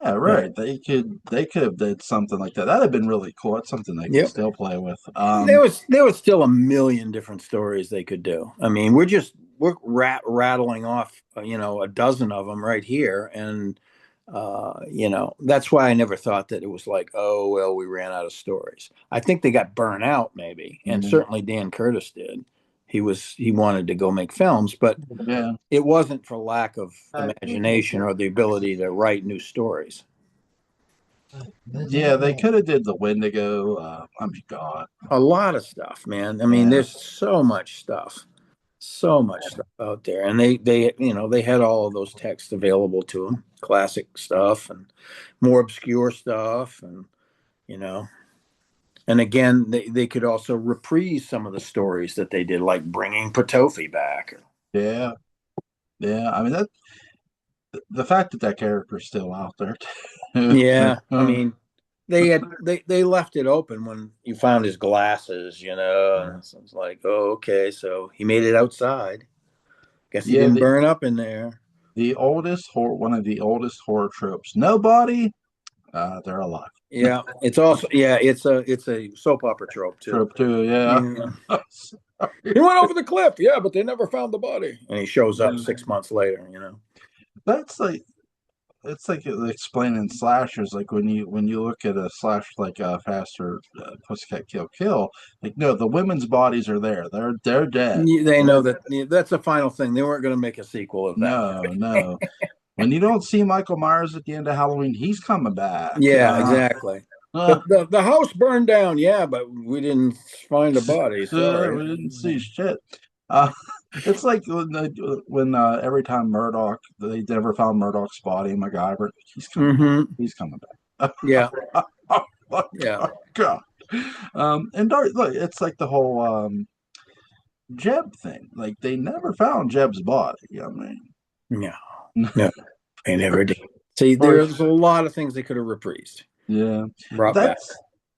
Yeah, Yeah. right. They could have did something like that. That'd have been really cool. It's something they could Yep. still play with. There was still a million different stories they could do. I mean, we're rattling off, a dozen of them right here, and that's why I never thought that it was like, oh well, we ran out of stories. I think they got burnt out, maybe, and Yeah, certainly Dan Curtis did. He wanted to go make films, but yeah, it wasn't for lack of imagination or the ability to write new stories. yeah. They could have did the Wendigo. I mean, God. A lot of stuff, man. I mean, Yeah, there's so much stuff out there, and they had all of those texts available to them, classic stuff and more obscure stuff, and you know, and again, they could also reprise some of the stories that they did, like bringing Potofi back. yeah, yeah. I mean, the fact that that character's still out there too. Yeah, I mean, they left it open when you found his glasses, and it's like, oh, okay, so he made it outside. Guess he Yeah, didn't burn up in there. one of the oldest horror tropes. Nobody, they're alive. Yeah, it's also it's a soap opera trope too. Trope two, yeah. Yeah. He went over the cliff, yeah, but they never found the body. And he shows up 6 months later. That's like it's like explaining slashers. Like when you look at a slash like Faster Pussycat Kill Kill, like no, the women's bodies are there. They're dead. They know that that's the final thing. They weren't going to make a sequel of that No, movie. no. When you don't see Michael Myers at the end of Halloween, he's coming back. Yeah, exactly. The house burned down, yeah, but we didn't find a body. Sorry. We didn't see shit. Uh, it's like when every time Murdoch, they never found Murdoch's body in MacGyver. He's coming back. Mm-hmm. He's coming back. Yeah, Oh my yeah, God. And Dark, look, it's like the whole Jeb thing. Like they never found Jeb's body. I mean, no, no, they never did. See, or there's a lot of things they could have reprised, yeah, brought back. that's.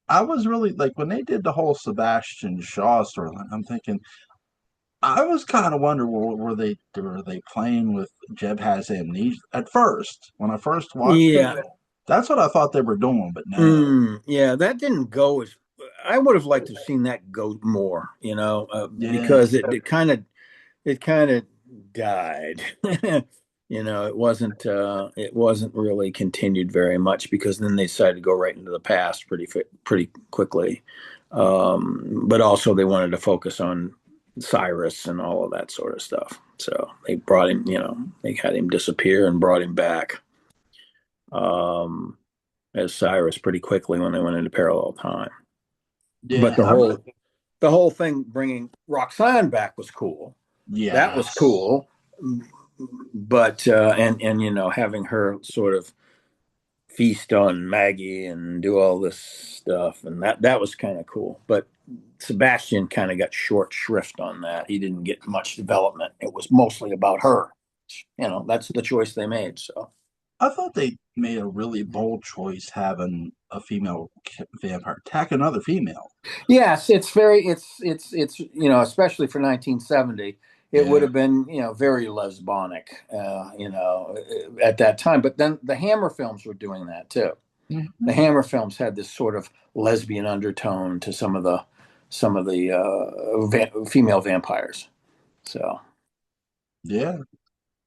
I was really like when they did the whole Sebastian Shaw storyline. I'm thinking, I was kind of wondering, were they playing with Jeb has amnesia at first when I first watched it? Yeah, That's what I thought they were doing, but no. yeah, that didn't go as I would have liked to have seen that go more, Yeah, because it kind of died. It wasn't really continued very much because then they decided to go right into the past pretty quickly. But also they wanted to focus on Cyrus and all of that sort of stuff. So they brought him, they had him disappear and brought him back. Um, as Cyrus pretty quickly when they went into parallel time. But yeah, the whole thing bringing Roxanne back was cool. That was yes, cool. But and having her sort of feast on Maggie and do all this stuff, and that was kind of cool. But Sebastian kind of got short shrift on that. He didn't get much development. It was mostly about her. That's the choice they made. So I thought they made a really bold choice having a female vampire attack another female. yes, it's especially for 1970, it would Yeah, have been very lesbonic, at that time. But then the Hammer films were doing that too. The mhm. Hammer films had this sort of lesbian undertone to some of the female vampires. So Yeah.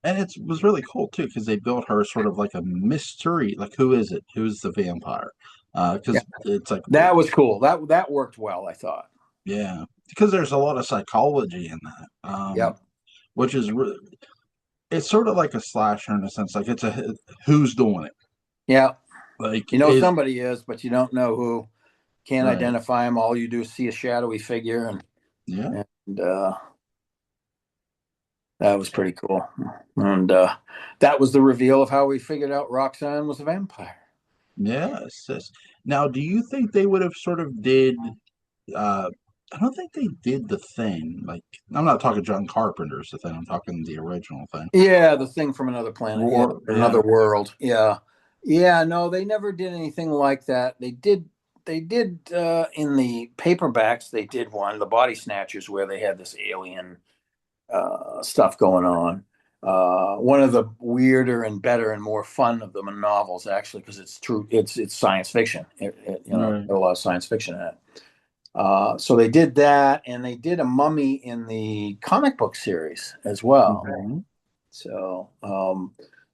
And it was really cool too because they built her sort of like a mystery. Like, who is it? Who's the vampire? yeah, Because it's like, that was cool. That worked well, I thought. yeah, because there's a lot of psychology in that, Yep. which is it's sort of like a slasher in a sense. Like, it's a who's doing it. Yeah. Like, is Somebody is, but you don't know who. Can't Right. identify him. All you do is see a shadowy figure, Yeah. and that was pretty cool. And that was the reveal of how we figured out Roxanne was a vampire. Yes. Yes. Now, do you think they would have sort of did uh I don't think they did the thing. Like I'm not talking John Carpenter's the thing, I'm talking the original thing. Yeah, the thing from another planet. Yeah, War, another yeah. world. Yeah, yeah. No, they never did anything like that. They did. They did in the paperbacks. They did one, the Body Snatchers, where they had this alien stuff going on. One of the weirder and better and more fun of them in novels, actually, because it's true. It's science fiction. Right. A lot of science fiction in it. So they did that, and they did a mummy in the comic book series as well. Hmm. So,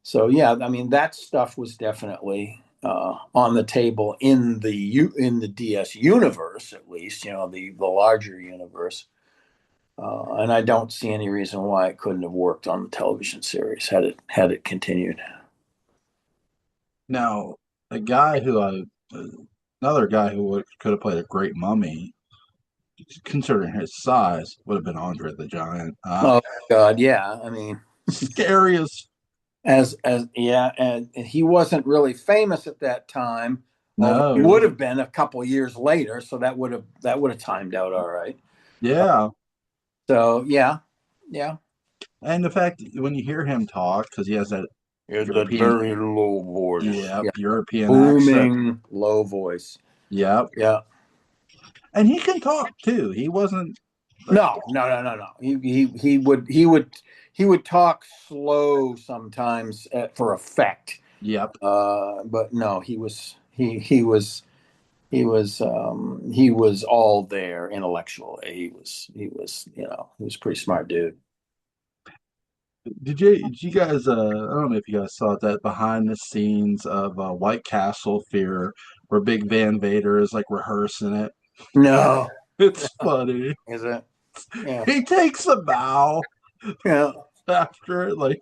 so yeah, I mean that stuff was definitely on the table in the DS universe, at least, the larger universe. And I don't see any reason why it couldn't have worked on the television series had it continued. Now, a guy who I another guy who could have played a great mummy, considering his size, would have been Andre the Giant. Oh God, yeah. I mean, Scariest. as yeah, and he wasn't really famous at that time, although he No. would have been a couple years later. So that would have timed out all right. Yeah. So yeah, yeah. And the fact when you hear him talk, because he has that It's that European, very low voice. yeah, Yeah. European accent. Booming low voice. Yep. Yeah. And he can talk too. He wasn't like, No, no, no, no, no. He would talk slow sometimes for effect. yep. But no, he was all there intellectually. He was a pretty smart dude. Did you guys I don't know if you guys saw that behind the scenes of White Castle Fear where Big Van Vader is like rehearsing it. No, It's funny. is it? Yeah, He takes a bow yeah, after it, like,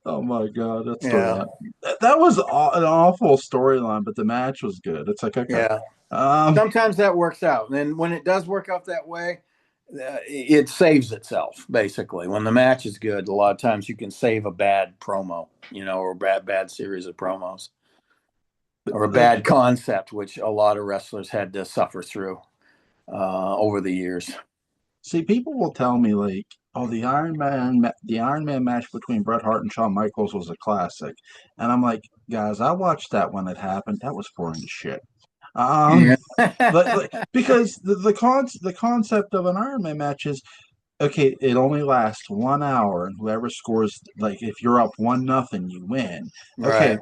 oh my god, that story. yeah, That was an awful storyline, but the match was good. It's like okay, yeah. um, Sometimes that works out, and then when it does work out that way, it saves itself. Basically, when the match is good, a lot of times you can save a bad promo, or a bad series of promos, or a like bad concept, which a lot of wrestlers had to suffer through over the years. see, people will tell me like, oh, the Iron Man match between Bret Hart and Shawn Michaels was a classic, and I'm like, guys, I watched that when it happened. That was boring as shit. Um, Yeah. because the concept of an Iron Man match is okay, it only lasts 1 hour, and whoever scores, like if you're up 1-0, you win. Okay, Right.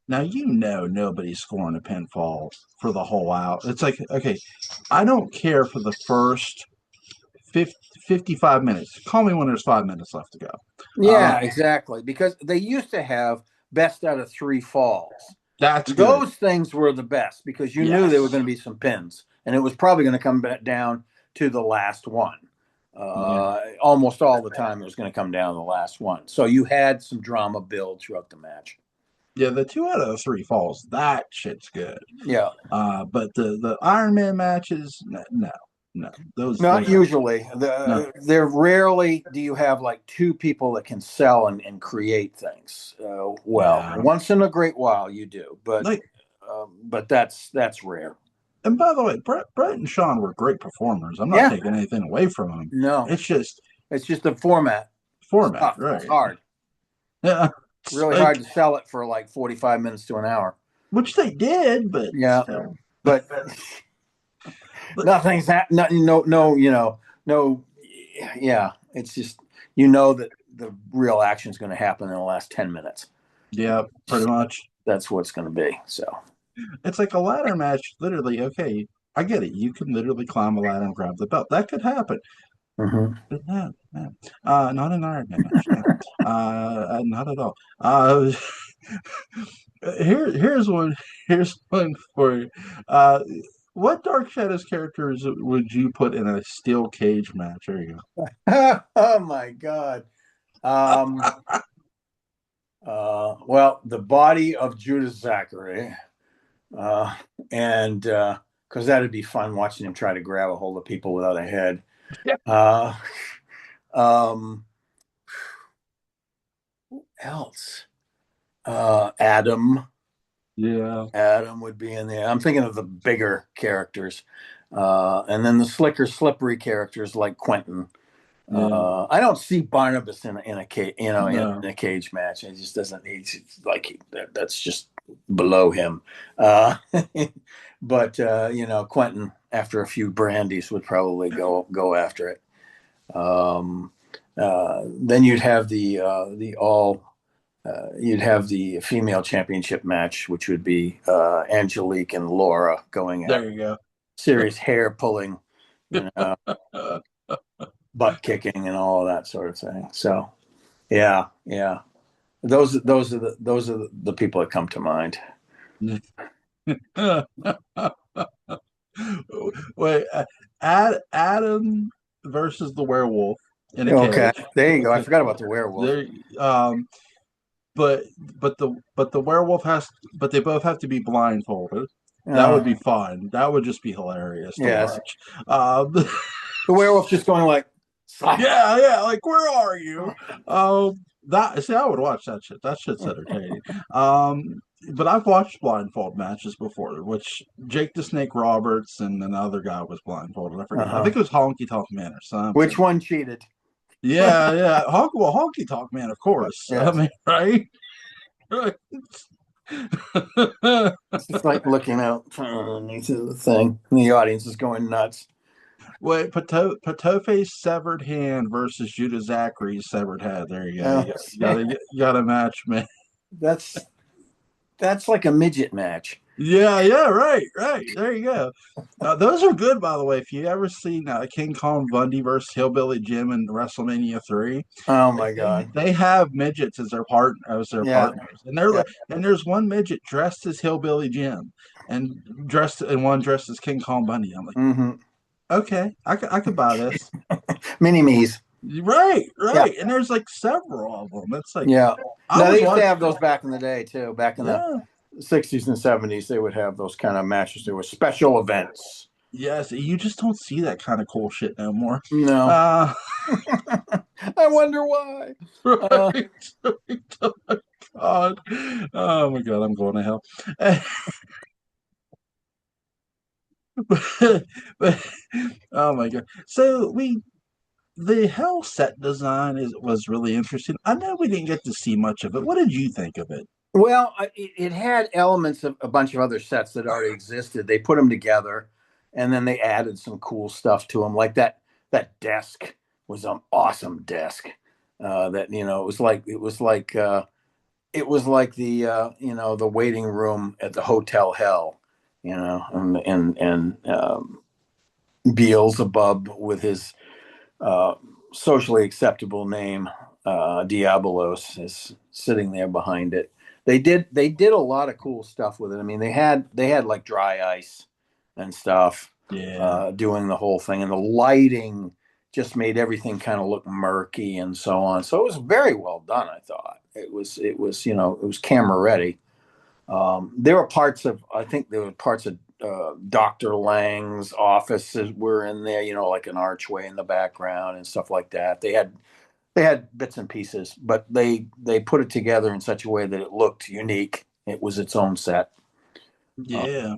now nobody's scoring a pinfall for the whole out. It's like, okay, I don't care for the first 50, 55 minutes. Call me when there's 5 minutes left to go. Uh, Yeah, exactly. Because they used to have best out of three falls. that's good. Those things were the best because you knew there were Yes. going to be some pins, and it was probably going to come back down to the last one. Yeah. Almost all the time, it was going to come down to the last one. So you had some drama build throughout the match. Yeah, the 2 out of 3 falls, that shit's good. Yeah, But the Iron Man matches, no, no, not those are usually. no, There rarely do you have like two people that can sell and create things. Well, yeah. once in a great while you do, Like, but that's rare. and by the way, Brett and Sean were great performers. I'm not Yeah, taking anything away from them. no, It's just it's just the format. It's format, tough. It's right? hard. Yeah, it's Really hard like to sell it for like 45 minutes to an hour. which they did, but Yeah, still, but but nothing's nothing. No, no, no. Yeah, it's just that the real action is going to happen in the last 10 minutes. yeah, pretty much. That's what it's going to be. So, It's like a ladder match. Literally, okay, I get it. You can literally climb a ladder and grab the belt. That could happen. mhm. But no, no, not an Iron Man match. No, not at all. Here's one. Here's one for you. What Dark Shadows characters would you put in a steel cage match? There you Oh my God. Um, well, the body of Judas Zachary, uh, and because that'd be fun watching him try to grab a hold of people without a head. Yeah. Uh, um, who else? Adam. Yeah. Adam would be in there. I'm thinking of the bigger characters, and then the slicker, slippery characters like Quentin. Yeah. I don't see Barnabas in a cage, No. in a cage match. It just doesn't. He's like that's just below him. Uh, but Quentin, after a few brandies, would probably go after it. Um, then you'd have the female championship match, which would be Angelique and Laura going at There you serious hair pulling, go. butt kicking, and all of that sort of thing. So, yeah, yeah, those are the people that come to mind. Wait, Adam versus the werewolf in a Okay, cage. there you go. I Okay, forgot about the werewolf. there. But the werewolf but they both have to be blindfolded. That would be Uh, fun. That would just be hilarious to yes, watch. Um, the werewolf just going like slap. yeah, yeah. Like, where are you? That see, I would watch that shit. That shit's entertaining. But I've watched blindfold matches before, which Jake the Snake Roberts and another guy was blindfolded. I forget. I Uh-huh. think it was Honky Tonk Man or Which something. one cheated? Yeah, yeah. Honky Tonk Man, of course. I Yes. mean, right? Right. It's just like looking out underneath the thing. And the audience is going nuts. Wait, Patofe's severed hand versus Judah Zachary's severed head. There you go. Uh, You got a match, man. that's that's like a midget match. Yeah, yeah, right, right. There you go. Those are good, by the way. If you ever seen King Kong Bundy versus Hillbilly Jim in WrestleMania 3, Oh my God. they have midgets as their Yeah. partners, and they're Yeah. like, and there's one midget dressed as Hillbilly Jim, and one dressed as King Kong Bundy. I'm like, Hmm. okay, I could buy this. Mini me's. Right, Yeah. right. And there's like several of them. It's like Yeah. I No, was they used to watching. have those back in the day too. Back in the Yeah, 60s and 70s, they would have those kind of matches. There were special events. yes. You just don't see that kind of cool shit no more. No. Uh, I wonder why. Uh, right. Oh my god. Oh my god. I'm going to hell. But, oh my god. So the hell set design was really interesting. I know we didn't get to see much of it. What did you think of it? well, it had elements of a bunch of other sets that already existed. They put them together, and then they added some cool stuff to them, like that desk was an awesome desk. That it was like the waiting room at the Hotel Hell, and Beelzebub with his uh, socially acceptable name, Diabolos, is sitting there behind it. They did a lot of cool stuff with it. I mean, they had like dry ice and stuff, Yeah. doing the whole thing, and the lighting just made everything kind of look murky and so on. So it was very well done. I thought it was camera ready. I think there were parts of Dr. Lang's offices were in there, like an archway in the background and stuff like that. They had bits and pieces, but they put it together in such a way that it looked unique. It was its own set. Uh, Yeah.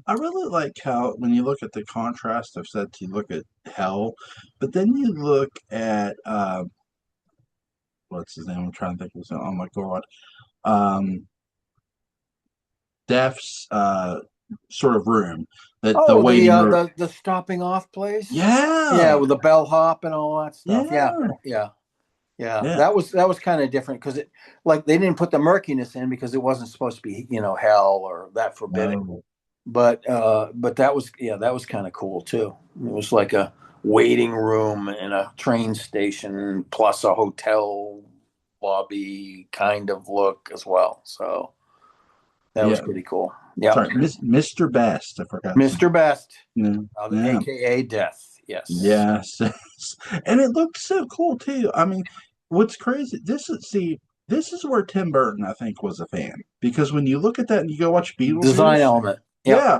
I really like how when you look at the contrast of sets, you look at hell, but then you look at what's his name? I'm trying to think of his name. Oh my god. Um Death's sort of room. That the oh, the waiting uh, room. the the stopping off place. Yeah, Yeah. with the bellhop and all that stuff. Yeah, Yeah. yeah, yeah. Yeah. That was kind of different because it like they didn't put the murkiness in because it wasn't supposed to be hell or that forbidden. No. But that was kind of cool too. It was like a waiting room in a train station plus a hotel lobby kind of look as well. So that was Yeah. pretty cool. Yeah, Sorry, Mr. Best. I forgot to. Mr. Best, No. Yeah. aka Death. Yes. Yes. And it looked so cool too. I mean, what's crazy, this is where Tim Burton, I think, was a fan. Because when you look at that and you go watch Design Beetlejuice, element. Yep. yeah,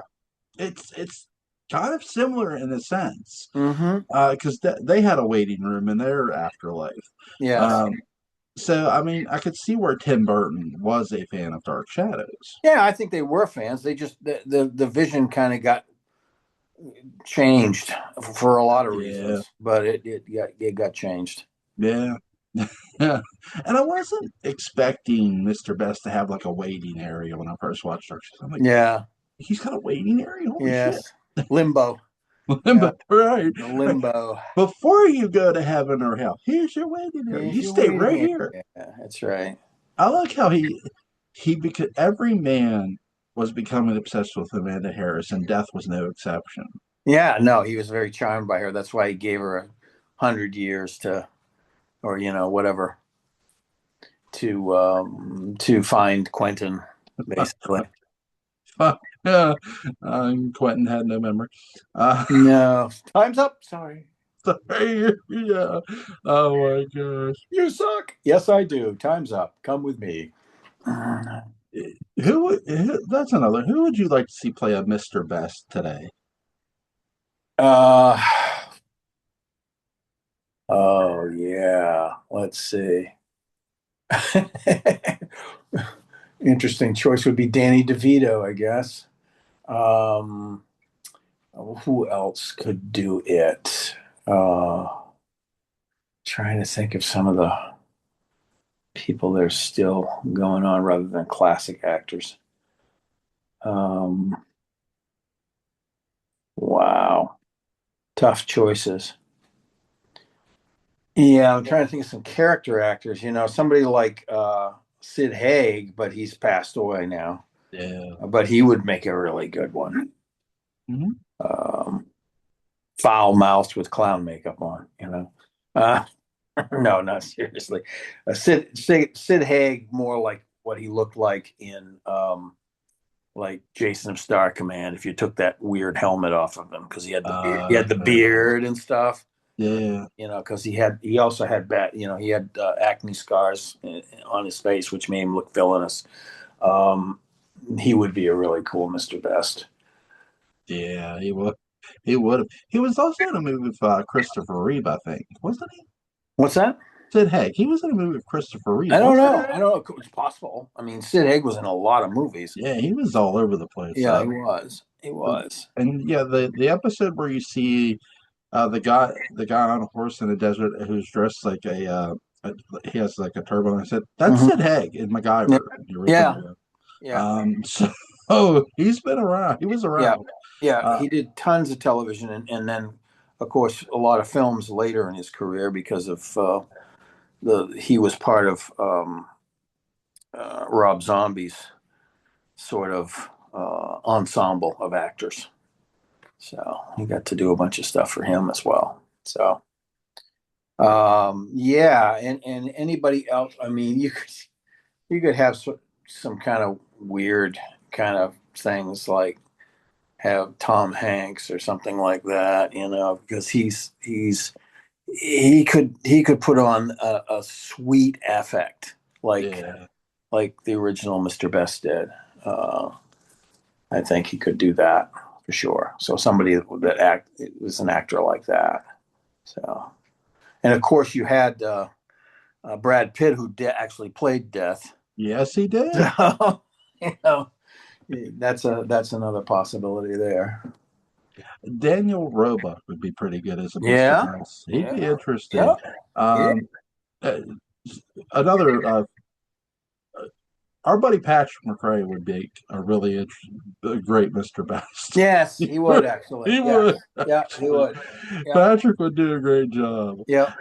it's kind of similar in a sense, Mm-hmm. because they had a waiting room in their afterlife. Yes. Um, so I mean, I could see where Tim Burton was a fan of Dark Shadows. Yeah, I think they were fans. They just the vision kind of got changed for a lot of Yeah, reasons, but it got changed. yeah, yeah. And I wasn't expecting Mr. Best to have like a waiting area when I first watched Dark Shadows. I'm like, Yeah. he's got a waiting area. Holy shit! Yes. Limbo. Yeah. But right, The right. limbo. Before you go to heaven or hell, here's your waiting area. Here's You your stay waiting right area. here. Yeah, that's right. I like how he because every man was becoming obsessed with Amanda Harris, and death was no exception. Yeah, no, he was very charmed by her. That's why he gave her 100 years to, or whatever, to find Quentin, basically. Yeah, Quentin had no memory. Uh, No, time's up. Sorry. sorry, yeah. Oh my gosh. You suck. Yes, I do. Time's up. Come with me. That's another. Who would you like to see play a Mr. Best today? Uh, oh yeah. Let's see. Interesting choice would be Danny DeVito, I guess. Um, who else could do it? Trying to think of some of the people that are still going on rather than classic actors. Um, wow, tough choices. Yeah, I'm trying to think of some character actors. Somebody like Sid Haig, but he's passed away now. Yeah. But he would make a really good one. Mhm. Um, Foul mouthed with clown makeup on. Uh, no, not seriously. Sid Haig, more like what he looked like in like Jason of Star Command. If you took that weird helmet off of him, because he had the Okay. beard and stuff. Yeah. Because he also had he had acne scars on his face, which made him look villainous. Um, he would be a really cool Mr. Best. Yeah. He would. He would have. He was also in a movie with Christopher Reeve, I think, wasn't he? What's that? Sid Haig. He was in a movie with Christopher Reeve, I don't wasn't know. he? I don't know. It's possible. I mean, Sid Haig was in a lot of movies. Yeah, he was all over the place. Yeah, he was. He was. And yeah, the episode where you see the guy on a horse in the desert who's dressed like he has like a turban. I said that's Hmm. Sid Haig in Yeah, MacGyver, the yeah, original. yeah, So he's been around. He was yeah. around. Yeah. Uh, He did tons of television, and then, of course, a lot of films later in his career because of he was part of Rob Zombie's sort of ensemble of actors. So he got to do a bunch of stuff for him as well. So yeah, and anybody else? I mean, you could have some kind of weird kind of things like have Tom Hanks or something like that, because he could put on a sweet affect yeah, like the original Mr. Best did. Uh, I think he could do that for sure. So somebody that was an actor like that. So, and of course you had Brad Pitt who actually played Death. yes, he did. So you know that's another possibility there. Daniel Roebuck would be pretty good as a Mr. Yeah, Mouse. He'd be yeah, interesting. yeah, yeah. Um, uh, another our buddy Patrick McRae would be a great Mr. Best. Yes, he he would actually. would Yes, yeah, he actually. would. Yeah, Patrick would do a great job. yeah.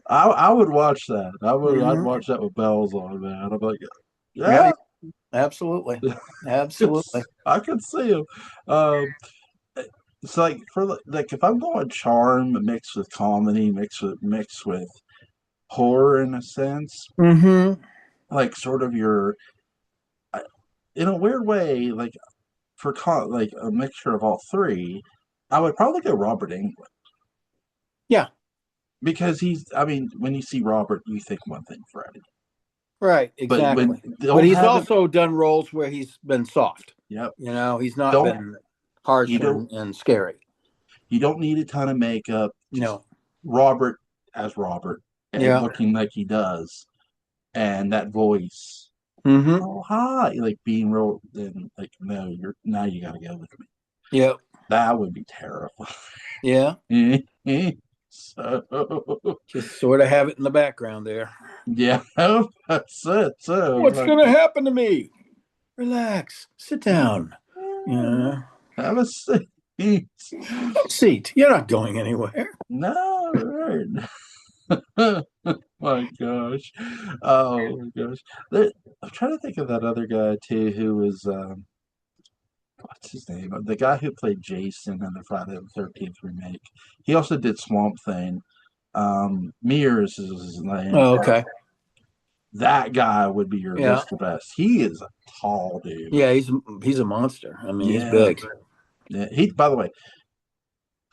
I would watch that. I'd Hmm. watch that with bells on, man. I'm like, Yeah, yeah, absolutely, absolutely. I could see him. Um, it's like like if I'm going charm mixed with comedy, mixed with horror in a sense, Hmm. like sort of your in a weird way, like like a mixture of all three, I would probably go Robert Englund Yeah, because I mean, when you see Robert, you think one thing, Freddy, right, but when exactly. But don't he's have it, also done roles where he's been soft. yep, He's not don't been. harsh You don't and scary. you don't need a ton of makeup. Just No. Robert as Robert and Yeah. looking like he does, and that voice. Mm-hmm. Oh hi, like being real. Then like no, you're now you got to go with me. Yeah. That would be terrifying. Yeah. So Just sort of have it in the background there. yeah, that's it. So What's like, going to happen to me? Relax. Sit down. yeah, Yeah. have a seat. Seat. You're not going anywhere. No, right. My gosh. Oh my gosh. I'm trying to think of that other guy too who was what's his name? The guy who played Jason in the Friday the 13th remake. He also did Swamp Thing. Mears is his name. Oh, okay. That guy would be your Yeah. Mr. Best. He is a tall dude. Yeah, he's a monster. I mean, he's Yeah. big. Yeah. He by the way,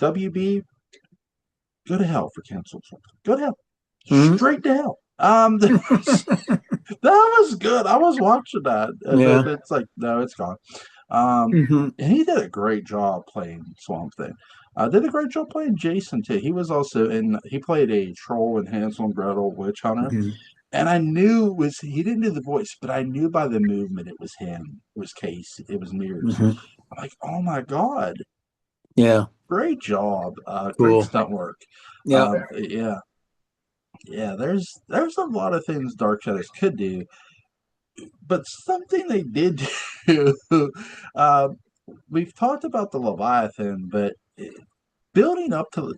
WB, go to hell for canceled something. Go to hell. Hmm. Straight to hell. That was good. I was watching that, and then Yeah. it's like, no, it's gone. Um, Hmm. and he did a great job playing Swamp Thing. Did a great job playing Jason too. He was also in. He played a troll in Hansel and Gretel Witch Hunter, Hmm. and I knew it was he didn't do the voice, but I knew by the movement it was him. It was Case. It was Mears. Hmm. I'm like, oh my god, Yeah. great job, great Cool. stunt work. Yeah. Yeah, yeah. There's a lot of things Dark Shadows could do, but something they did do. uh, we've talked about the Leviathan, but building up to,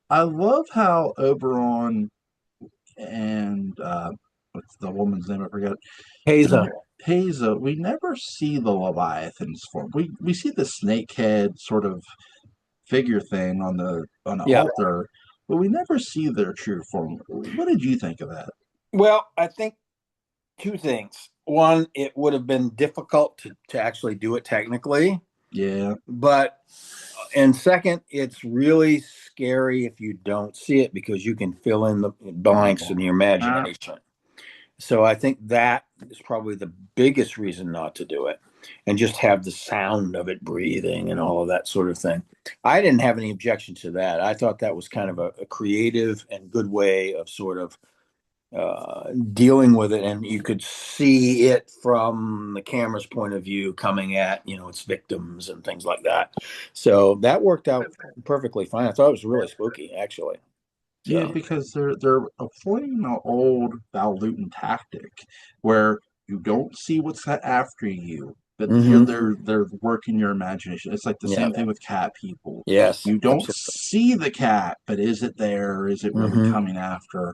I love how Oberon and what's the woman's name? I forget. Haza. Haza. We never see the Leviathan's form. We see the snakehead sort of figure thing on the Yeah. altar, but we never see their true form. What did you think of that? Well, I think two things. One, it would have been difficult to actually do it technically, Yeah. but and second, it's really scary if you don't see it because you can fill in the blanks in your imagination. So I think that is probably the biggest reason not to do it and just have the sound of it breathing and all of that sort of thing. I didn't have any objection to that. I thought that was kind of a creative and good way of sort of dealing with it, and you could see it from the camera's point of view coming at its victims and things like that. So that worked out perfectly fine. I thought it was really spooky, actually. Yeah, So because they're avoiding an old Val Luton tactic where you don't see what's after you, but here hmm. they're working your imagination. It's like the Yeah. same thing with cat people. Yes, You don't absolutely. see the cat, but is it there? Is it really Hmm. coming after?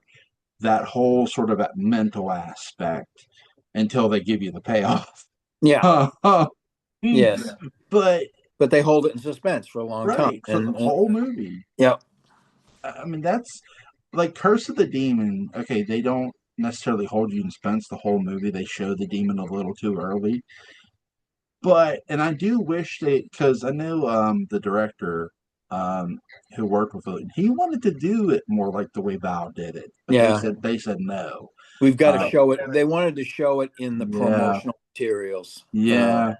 That whole sort of that mental aspect until they give you the payoff. Yeah. Yes, But but they hold it in suspense for a long time, right for the whole movie. yeah. I mean, that's like Curse of the Demon. Okay, they don't necessarily hold you in suspense the whole movie. They show the demon a little too early. But and I do wish they because I know the director um who worked with it, he wanted to do it more like the way Val did it, but Yeah, they said no. we've got to Uh, show it. They wanted to show it in the yeah, promotional materials. yeah,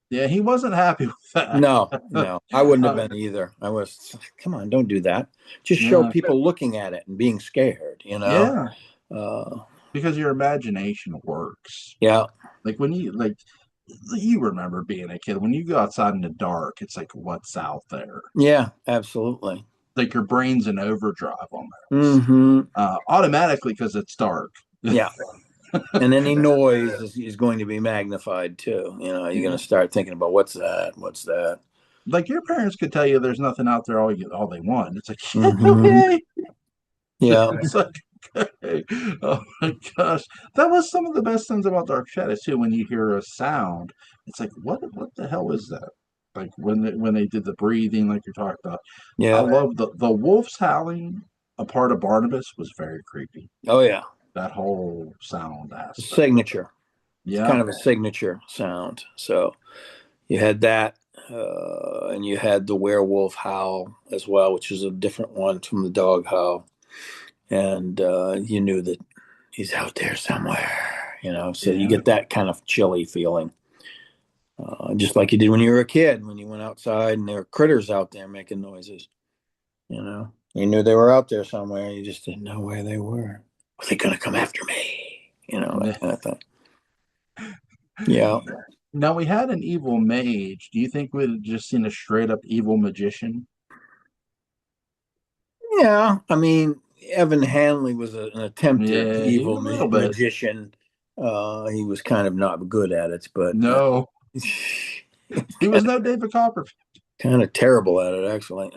yeah. He wasn't happy with that. No, no, I wouldn't have uh, been either. I was, come on, don't do that. Just show yeah, people looking at it and being scared. yeah, Uh, because your imagination works. yeah, Like when you remember being a kid when you go outside in the dark, it's like what's out there. yeah, absolutely. Like your brain's in overdrive almost, Hmm. automatically because it's dark. Yeah, and any noise is going to be magnified too. You're going Yeah. to start thinking about what's that, what's that. Like your parents could tell you there's nothing out there all they want. It's like, yeah, Hmm. okay. Yeah, It's like, okay. Oh my gosh. That was some of the best things about Dark Shadows too. When you hear a sound, it's like, what the hell is that? Like when they did the breathing, like you're talking about. I yeah. love the wolves howling. A part of Barnabas was very creepy. Oh yeah, That whole sound aspect. signature. It's Yeah, kind of a signature sound. So you had that, and you had the werewolf howl as well, which is a different one from the dog howl. And you knew that he's out there somewhere. So you yeah. get that kind of chilly feeling. just like you did when you were a kid, when you went outside and there were critters out there making noises. You knew they were out there somewhere. You just didn't know where they were. Are they going to come after me? That kind of thing. Yeah. Now we had an evil mage. Do you think we'd have just seen a straight up evil magician? Yeah. I mean, Evan Hanley was an attempted Yeah, he evil a little bit. magician. He was kind of not good at it, but No, he was kind no David Copperfield. kind of terrible at it, actually.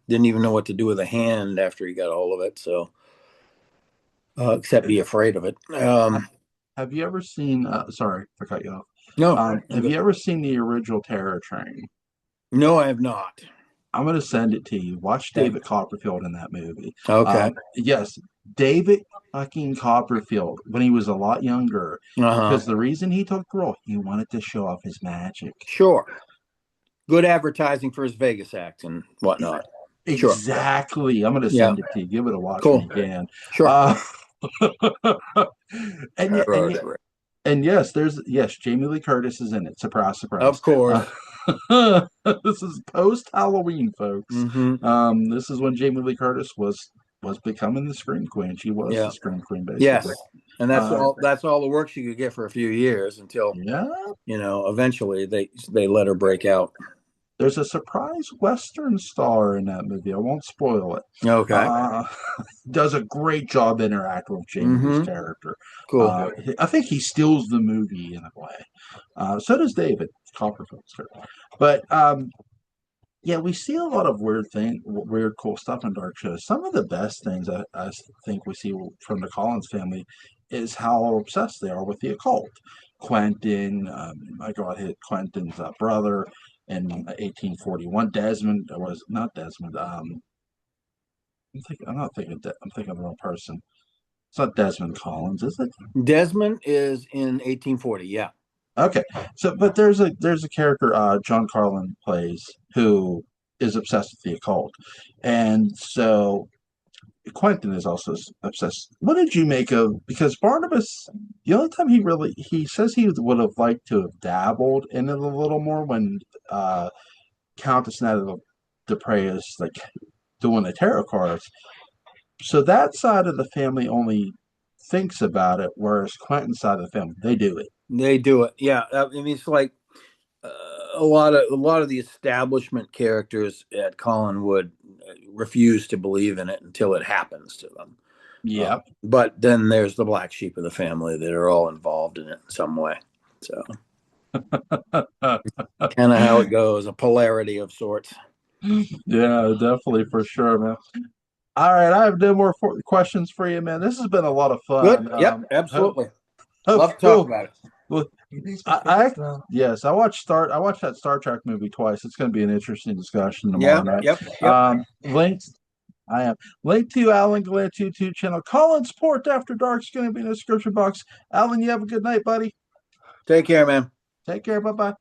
Didn't even know what to do with a hand after he got a hold of it. So, except be afraid of it. Have you ever seen? Sorry if I cut you off. No, Have you ever seen the original Terror Train? no, I have not. I'm going to send it to you. Watch Okay. David Copperfield in that movie. Okay. Yes, David fucking Copperfield when he was a lot younger, Uh-huh. because the reason he took the role, he wanted to show off his magic. Sure. Good advertising for his Vegas act and whatnot. Sure. Exactly. I'm going to Yeah. send it to you. Give it a watch when Cool. you can. Sure. Uh, and yet, and Terror yet, Train. and yes, Jamie Lee Curtis is in it. Surprise, surprise. Of course. This is post Halloween, folks. Mm-hmm. This is when Jamie Lee Curtis was becoming the Scream Queen. She was the Yeah. Scream Queen, basically. Yes. And that's all the work she could get for a few years until, Yeah. eventually they let her break out. There's a surprise Western star in that movie. I won't spoil it. Okay. Uh, does a great job interacting with Jamie Lee's Mm-hmm. character. Cool. I think he steals the movie in a way. So does David Copperfield's character. But yeah, we see a lot of weird, cool stuff in dark shows. Some of the best things I think we see from the Collins family is how obsessed they are with the occult. Quentin, I got hit Quentin's brother in 1841. Desmond was not Desmond. I'm not thinking. I'm thinking of the wrong person. It's not Desmond Collins, is it? Desmond is in 1840. Yeah. Okay. So, but there's a character John Carlin plays who is obsessed with the occult, and so Quentin is also obsessed. What did you make of because Barnabas? The only time he says he would have liked to have dabbled in it a little more when Countess Natalie Dupre is like doing the tarot cards. So that side of the family only thinks about it, whereas Quentin's side of the family they do it. They do it. Yeah. I mean, it's like uh, a lot of the establishment characters at Collinwood refuse to believe in it until it happens to them. Yeah. But then there's the black sheep of the family that are all involved in it in some way. So kind of how it goes, a polarity of sorts. Yeah, definitely for sure, man. All right, I have no more questions for you, man. This has been a lot of Good. fun. Yep. Absolutely. Hope Love to talk cool. about it. Well, yes, I watched that Star Trek movie twice. It's going to be an interesting discussion tomorrow Yeah. night. Yep. Yep. Linked. I am linked to Alan Gallant YouTube channel. Colin Sport After Dark is going to be in the description box. Alan, you have a good night, buddy. Take care, man. Take care. Bye bye.